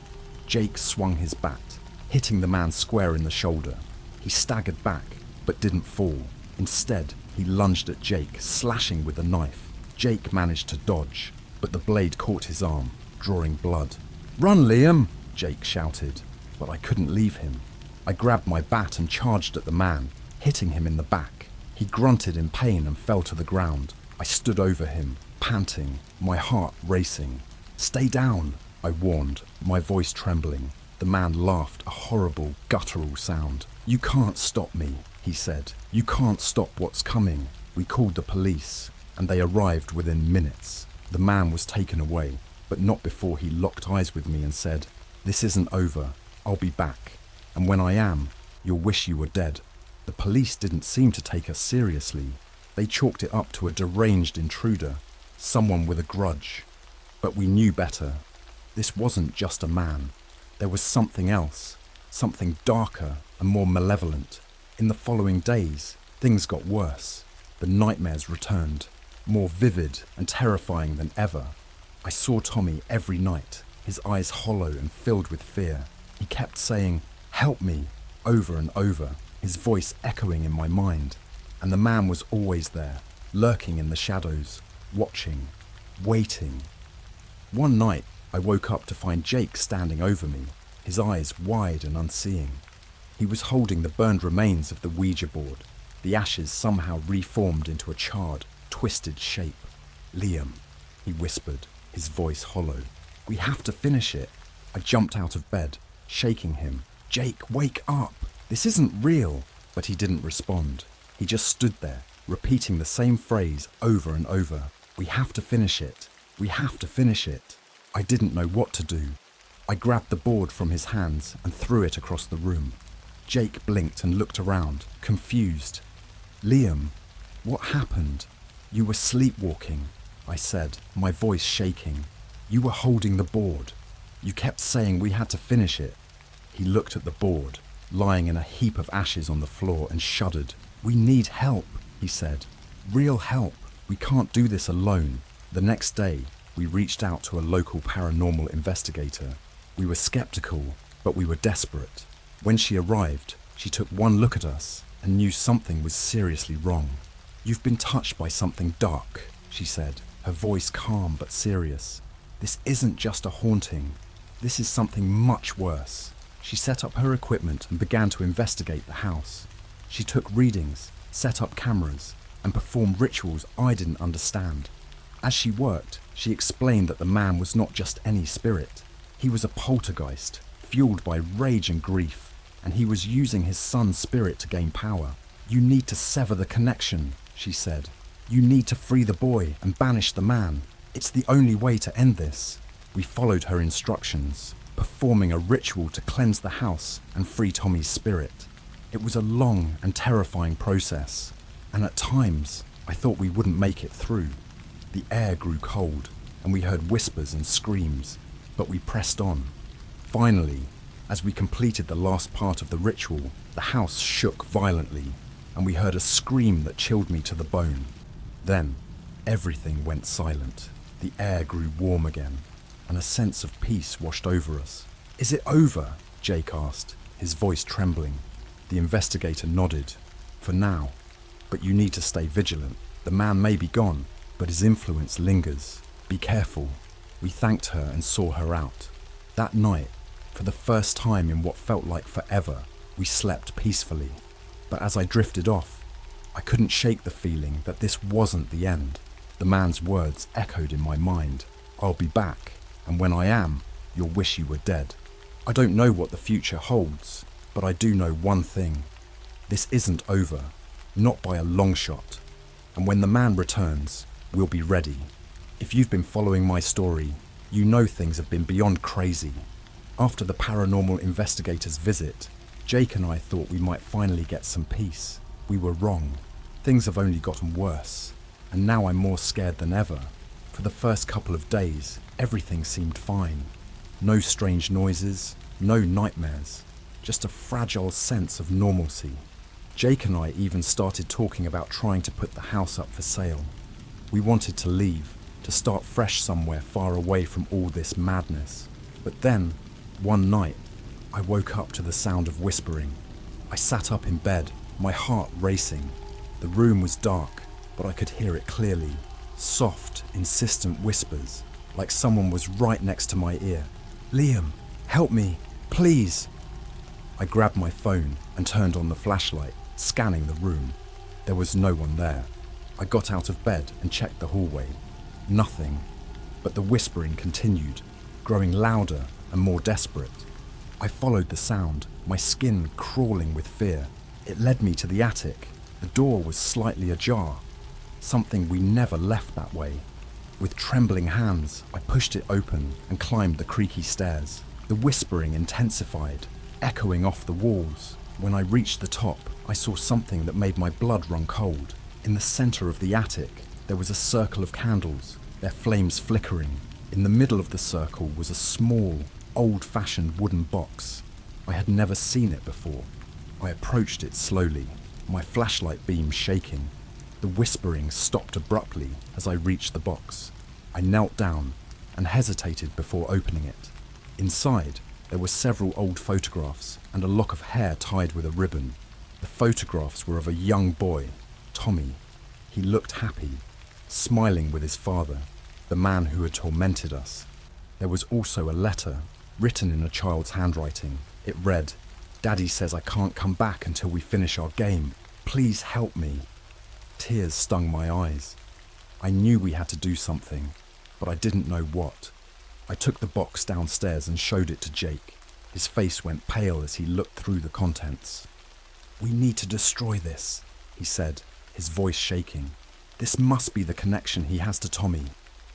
Jake swung his bat, hitting the man square in the shoulder. He staggered back, but didn't fall. Instead, he lunged at Jake, slashing with the knife. Jake managed to dodge, but the blade caught his arm, drawing blood. "Run, Liam!" Jake shouted. but I couldn't leave him. I grabbed my bat and charged at the man, hitting him in the back. He grunted in pain and fell to the ground. I stood over him, panting, my heart racing. "Stay down," I warned, my voice trembling. The man laughed, a horrible, guttural sound. "You can't stop me," he said. "You can't stop what's coming." We called the police, and they arrived within minutes. The man was taken away, but not before he locked eyes with me and said, "This isn't over. I'll be back. And when I am, you'll wish you were dead." The police didn't seem to take us seriously. They chalked it up to a deranged intruder, someone with a grudge. But we knew better. This wasn't just a man. There was something else, something darker and more malevolent. In the following days, things got worse. The nightmares returned, more vivid and terrifying than ever. I saw Tommy every night, his eyes hollow and filled with fear. He kept saying, "Help me," over and over, his voice echoing in my mind. And the man was always there, lurking in the shadows, watching, waiting. One night, I woke up to find Jake standing over me, his eyes wide and unseeing. He was holding the burned remains of the Ouija board, the ashes somehow reformed into a charred, twisted shape. "Liam," he whispered, his voice hollow. "We have to finish it." I jumped out of bed, shaking him. "Jake, wake up! This isn't real!" But he didn't respond. He just stood there, repeating the same phrase over and over. "We have to finish it. We have to finish it." I didn't know what to do. I grabbed the board from his hands and threw it across the room. Jake blinked and looked around, confused. "Liam, what happened?" "You were sleepwalking," I said, my voice shaking. "You were holding the board. You kept saying we had to finish it." He looked at the board, lying in a heap of ashes on the floor, and shuddered. "We need help," he said. "Real help. We can't do this alone." The next day, we reached out to a local paranormal investigator. We were skeptical, but we were desperate. When she arrived, she took one look at us and knew something was seriously wrong. "You've been touched by something dark," she said, her voice calm but serious. "This isn't just a haunting. This is something much worse." She set up her equipment and began to investigate the house. She took readings, set up cameras, and performed rituals I didn't understand. As she worked, she explained that the man was not just any spirit. He was a poltergeist, fueled by rage and grief, and he was using his son's spirit to gain power. "You need to sever the connection," she said. "You need to free the boy and banish the man. It's the only way to end this." We followed her instructions, performing a ritual to cleanse the house and free Tommy's spirit. It was a long and terrifying process, and at times I thought we wouldn't make it through. The air grew cold, and we heard whispers and screams, but we pressed on. Finally, as we completed the last part of the ritual, the house shook violently, and we heard a scream that chilled me to the bone. Then, everything went silent. The air grew warm again, and a sense of peace washed over us. "Is it over?" Jake asked, his voice trembling. The investigator nodded. "For now, but you need to stay vigilant. The man may be gone, but his influence lingers. Be careful." We thanked her and saw her out. That night, for the first time in what felt like forever, we slept peacefully. But as I drifted off, I couldn't shake the feeling that this wasn't the end. The man's words echoed in my mind. "I'll be back, and when I am, you'll wish you were dead." I don't know what the future holds, but I do know one thing. This isn't over, not by a long shot. And when the man returns, we'll be ready. If you've been following my story, you know things have been beyond crazy. After the paranormal investigator's visit, Jake and I thought we might finally get some peace. We were wrong. Things have only gotten worse, and now I'm more scared than ever. For the first couple of days, everything seemed fine. No strange noises, no nightmares, just a fragile sense of normalcy. Jake and I even started talking about trying to put the house up for sale. We wanted to leave, to start fresh somewhere far away from all this madness. But then, one night, I woke up to the sound of whispering. I sat up in bed, my heart racing. The room was dark, but I could hear it clearly. Soft, insistent whispers, like someone was right next to my ear. "Liam, help me, please." I grabbed my phone and turned on the flashlight, scanning the room. There was no one there. I got out of bed and checked the hallway. Nothing. But the whispering continued, growing louder and more desperate. I followed the sound, my skin crawling with fear. It led me to the attic. The door was slightly ajar, something we never left that way. With trembling hands, I pushed it open and climbed the creaky stairs. The whispering intensified, echoing off the walls. When I reached the top, I saw something that made my blood run cold. In the center of the attic, there was a circle of candles, their flames flickering. In the middle of the circle was a small, old-fashioned wooden box. I had never seen it before. I approached it slowly, my flashlight beam shaking. The whispering stopped abruptly as I reached the box. I knelt down and hesitated before opening it. Inside, there were several old photographs and a lock of hair tied with a ribbon. The photographs were of a young boy, Tommy. He looked happy, smiling with his father, the man who had tormented us. There was also a letter, written in a child's handwriting. It read, "Daddy says I can't come back until we finish our game. Please help me." Tears stung my eyes. I knew we had to do something, but I didn't know what. I took the box downstairs and showed it to Jake. His face went pale as he looked through the contents. "We need to destroy this," he said, his voice shaking. "This must be the connection he has to Tommy.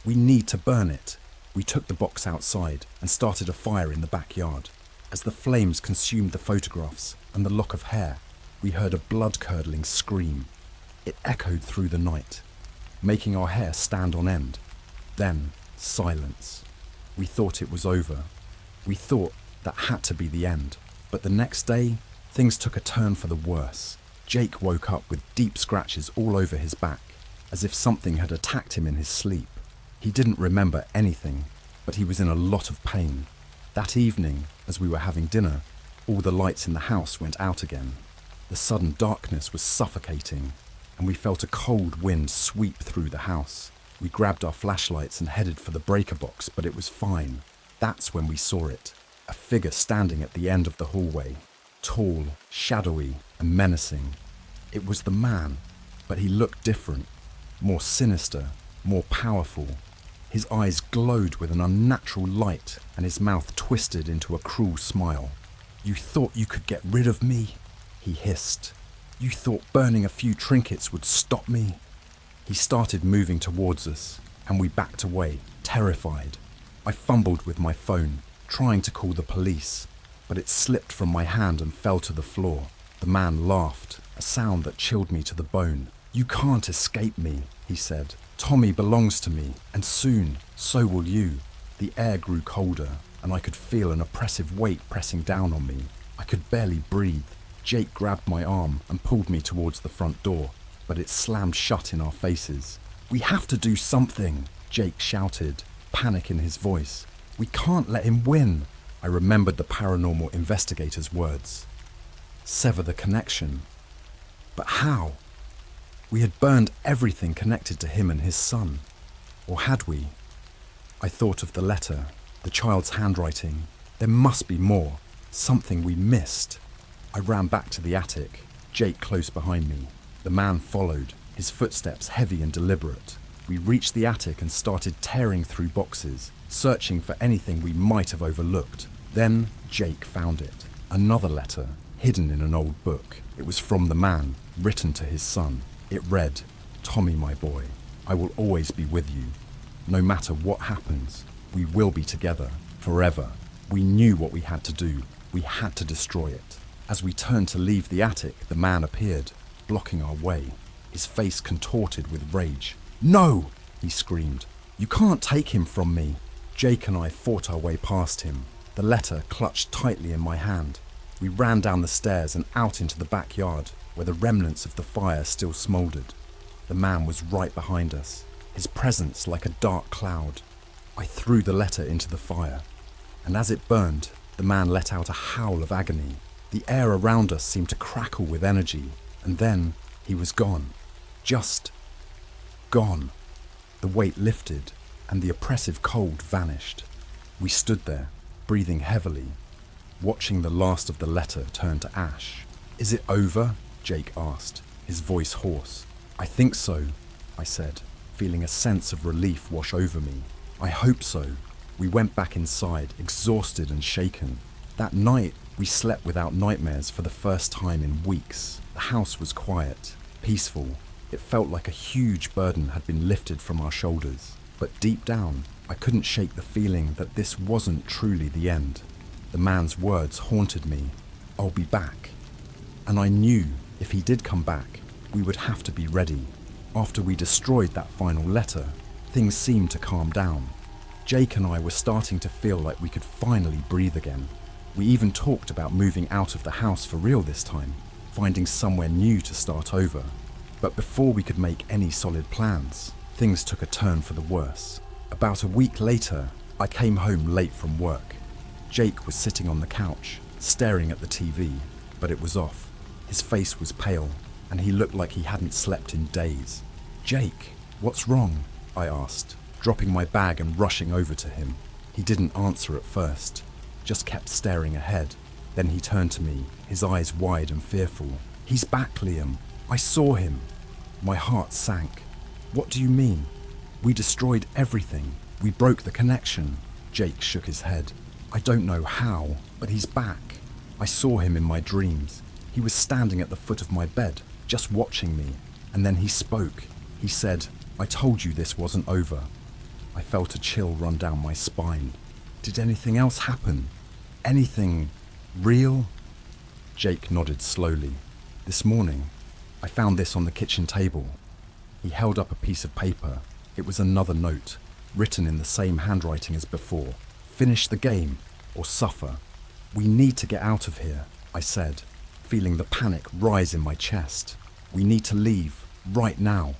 We need to burn it." We took the box outside and started a fire in the backyard. As the flames consumed the photographs and the lock of hair, we heard a blood-curdling scream. It echoed through the night, making our hair stand on end. Then, silence. We thought it was over. We thought that had to be the end. But the next day, things took a turn for the worse. Jake woke up with deep scratches all over his back, as if something had attacked him in his sleep. He didn't remember anything, but he was in a lot of pain. That evening, as we were having dinner, all the lights in the house went out again. The sudden darkness was suffocating, and we felt a cold wind sweep through the house. We grabbed our flashlights and headed for the breaker box, but it was fine. That's when we saw it, a figure standing at the end of the hallway, tall, shadowy, and menacing. It was the man, but he looked different, more sinister, more powerful. His eyes glowed with an unnatural light, and his mouth twisted into a cruel smile. "You thought you could get rid of me?" he hissed. "You thought burning a few trinkets would stop me?" He started moving towards us, and we backed away, terrified. I fumbled with my phone, trying to call the police, but it slipped from my hand and fell to the floor. The man laughed, a sound that chilled me to the bone. "You can't escape me," he said. "Tommy belongs to me, and soon, so will you." The air grew colder, and I could feel an oppressive weight pressing down on me. I could barely breathe. Jake grabbed my arm and pulled me towards the front door, but it slammed shut in our faces. "We have to do something," Jake shouted, panic in his voice. "We can't let him win." I remembered the paranormal investigator's words. Sever the connection. But how? We had burned everything connected to him and his son. Or had we? I thought of the letter, the child's handwriting. There must be more, something we missed. I ran back to the attic, Jake close behind me. The man followed, his footsteps heavy and deliberate. We reached the attic and started tearing through boxes, searching for anything we might have overlooked. Then Jake found it. Another letter, hidden in an old book. It was from the man, written to his son. It read, "Tommy, my boy, I will always be with you. No matter what happens, we will be together, forever." We knew what we had to do. We had to destroy it. As we turned to leave the attic, the man appeared, blocking our way, his face contorted with rage. "No!" he screamed. "You can't take him from me." Jake and I fought our way past him, the letter clutched tightly in my hand. We ran down the stairs and out into the backyard, where the remnants of the fire still smouldered. The man was right behind us, his presence like a dark cloud. I threw the letter into the fire, and as it burned, the man let out a howl of agony. The air around us seemed to crackle with energy, and then he was gone. Just gone. The weight lifted, and the oppressive cold vanished. We stood there, breathing heavily. watching the last of the letter turn to ash. "Is it over?" Jake asked, his voice hoarse. "I think so," I said, feeling a sense of relief wash over me. "I hope so." We went back inside, exhausted and shaken. That night, we slept without nightmares for the first time in weeks. The house was quiet, peaceful. It felt like a huge burden had been lifted from our shoulders. But deep down, I couldn't shake the feeling that this wasn't truly the end. The man's words haunted me. "I'll be back." And I knew if he did come back, we would have to be ready. After we destroyed that final letter, things seemed to calm down. Jake and I were starting to feel like we could finally breathe again. We even talked about moving out of the house for real this time, finding somewhere new to start over. But before we could make any solid plans, things took a turn for the worse. About a week later, I came home late from work. Jake was sitting on the couch, staring at the TV, but it was off. His face was pale, and he looked like he hadn't slept in days. "Jake, what's wrong?" I asked, dropping my bag and rushing over to him. He didn't answer at first, just kept staring ahead. Then he turned to me, his eyes wide and fearful. "He's back, Liam. I saw him." My heart sank. "What do you mean?" "We destroyed everything. We broke the connection." Jake shook his head. "I don't know how, but he's back. I saw him in my dreams. He was standing at the foot of my bed, just watching me. And then he spoke. He said, 'I told you this wasn't over.'" I felt a chill run down my spine. "Did anything else happen? Anything real?" Jake nodded slowly. "This morning, I found this on the kitchen table." He held up a piece of paper. It was another note, written in the same handwriting as before. "Finish the game, or suffer." "We need to get out of here," I said, feeling the panic rise in my chest. "We need to leave, right now."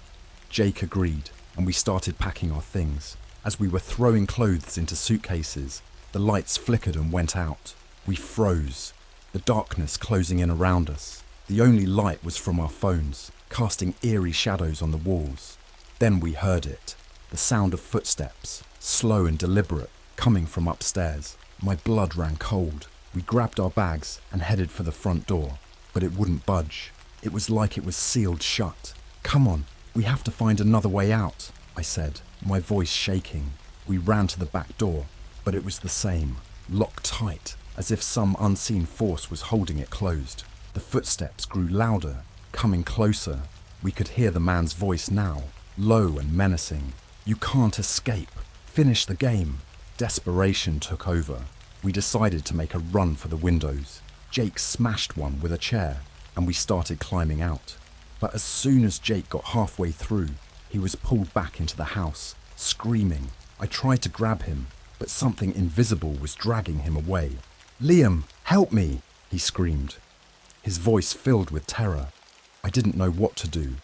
Jake agreed, and we started packing our things. As we were throwing clothes into suitcases, the lights flickered and went out. We froze, the darkness closing in around us. The only light was from our phones, casting eerie shadows on the walls. Then we heard it, the sound of footsteps, slow and deliberate, coming from upstairs. My blood ran cold. We grabbed our bags and headed for the front door, but it wouldn't budge. It was like it was sealed shut. "Come on, we have to find another way out," I said, my voice shaking. We ran to the back door, but it was the same, locked tight, as if some unseen force was holding it closed. The footsteps grew louder, coming closer. We could hear the man's voice now, low and menacing. "You can't escape. Finish the game." Desperation took over. We decided to make a run for the windows. Jake smashed one with a chair, and we started climbing out. But as soon as Jake got halfway through, he was pulled back into the house, screaming. I tried to grab him, but something invisible was dragging him away. "Liam, help me!" he screamed, his voice filled with terror. I didn't know what to do.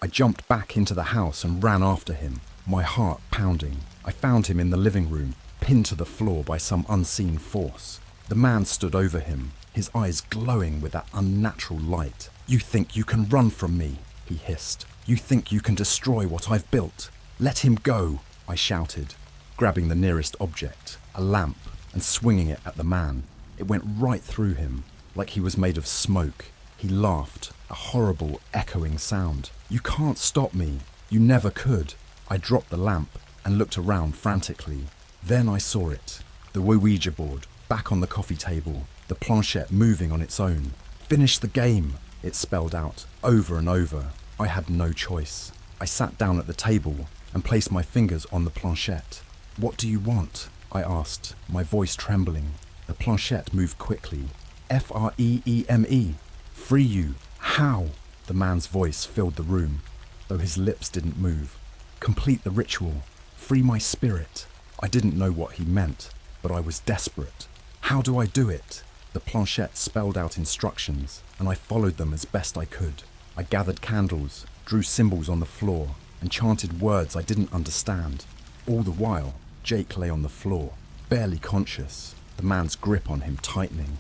I jumped back into the house and ran after him, my heart pounding. I found him in the living room, pinned to the floor by some unseen force. The man stood over him, his eyes glowing with that unnatural light. "You think you can run from me?" he hissed. "You think you can destroy what I've built? Let him go!" I shouted, grabbing the nearest object, a lamp, and swinging it at the man. It went right through him, like he was made of smoke. He laughed, a horrible, echoing sound. "You can't stop me. You never could." I dropped the lamp and looked around frantically. Then I saw it, the Ouija board, back on the coffee table, the planchette moving on its own. "Finish the game," it spelled out, over and over. I had no choice. I sat down at the table and placed my fingers on the planchette. "What do you want?" I asked, my voice trembling. The planchette moved quickly. "Freeme. Free you. How?" The man's voice filled the room, though his lips didn't move. "Complete the ritual. Free my spirit." I didn't know what he meant, but I was desperate. "How do I do it?" The planchette spelled out instructions, and I followed them as best I could. I gathered candles, drew symbols on the floor, and chanted words I didn't understand. All the while, Jake lay on the floor, barely conscious, the man's grip on him tightening.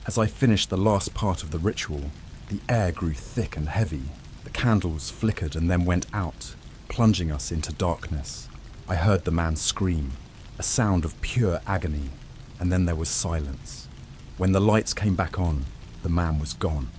As I finished the last part of the ritual, the air grew thick and heavy. The candles flickered and then went out, plunging us into darkness. I heard the man scream, a sound of pure agony, and then there was silence. When the lights came back on, the man was gone.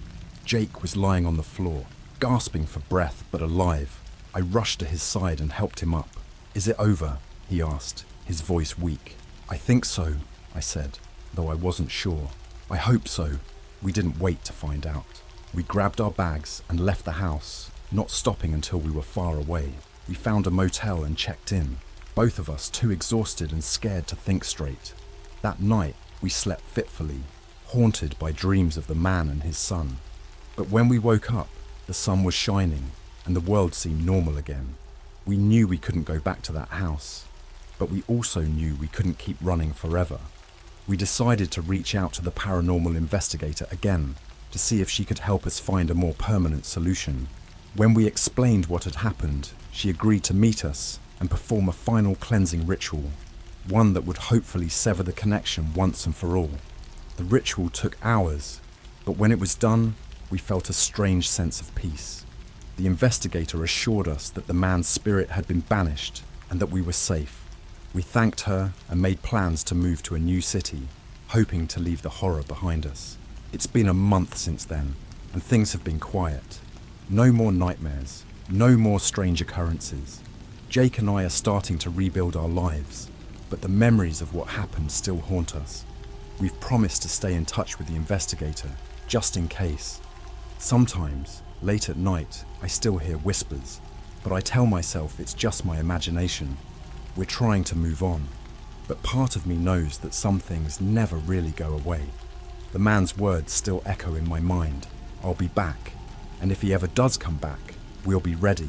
Jake was lying on the floor, gasping for breath but alive. I rushed to his side and helped him up. "Is it over?" he asked, his voice weak. "I think so," I said, though I wasn't sure. "I hope so." We didn't wait to find out. We grabbed our bags and left the house, not stopping until we were far away. We found a motel and checked in, both of us too exhausted and scared to think straight. That night, we slept fitfully, haunted by dreams of the man and his son. But when we woke up, the sun was shining and the world seemed normal again. We knew we couldn't go back to that house, but we also knew we couldn't keep running forever. We decided to reach out to the paranormal investigator again to see if she could help us find a more permanent solution. When we explained what had happened, she agreed to meet us and perform a final cleansing ritual, one that would hopefully sever the connection once and for all. The ritual took hours, but when it was done, we felt a strange sense of peace. The investigator assured us that the man's spirit had been banished and that we were safe. We thanked her and made plans to move to a new city, hoping to leave the horror behind us. It's been a month since then, and things have been quiet. No more nightmares, no more strange occurrences. Jake and I are starting to rebuild our lives, but the memories of what happened still haunt us. We've promised to stay in touch with the investigator, just in case. Sometimes, late at night, I still hear whispers, but I tell myself it's just my imagination. We're trying to move on, but part of me knows that some things never really go away. The man's words still echo in my mind. I'll be back, and if he ever does come back, we'll be ready.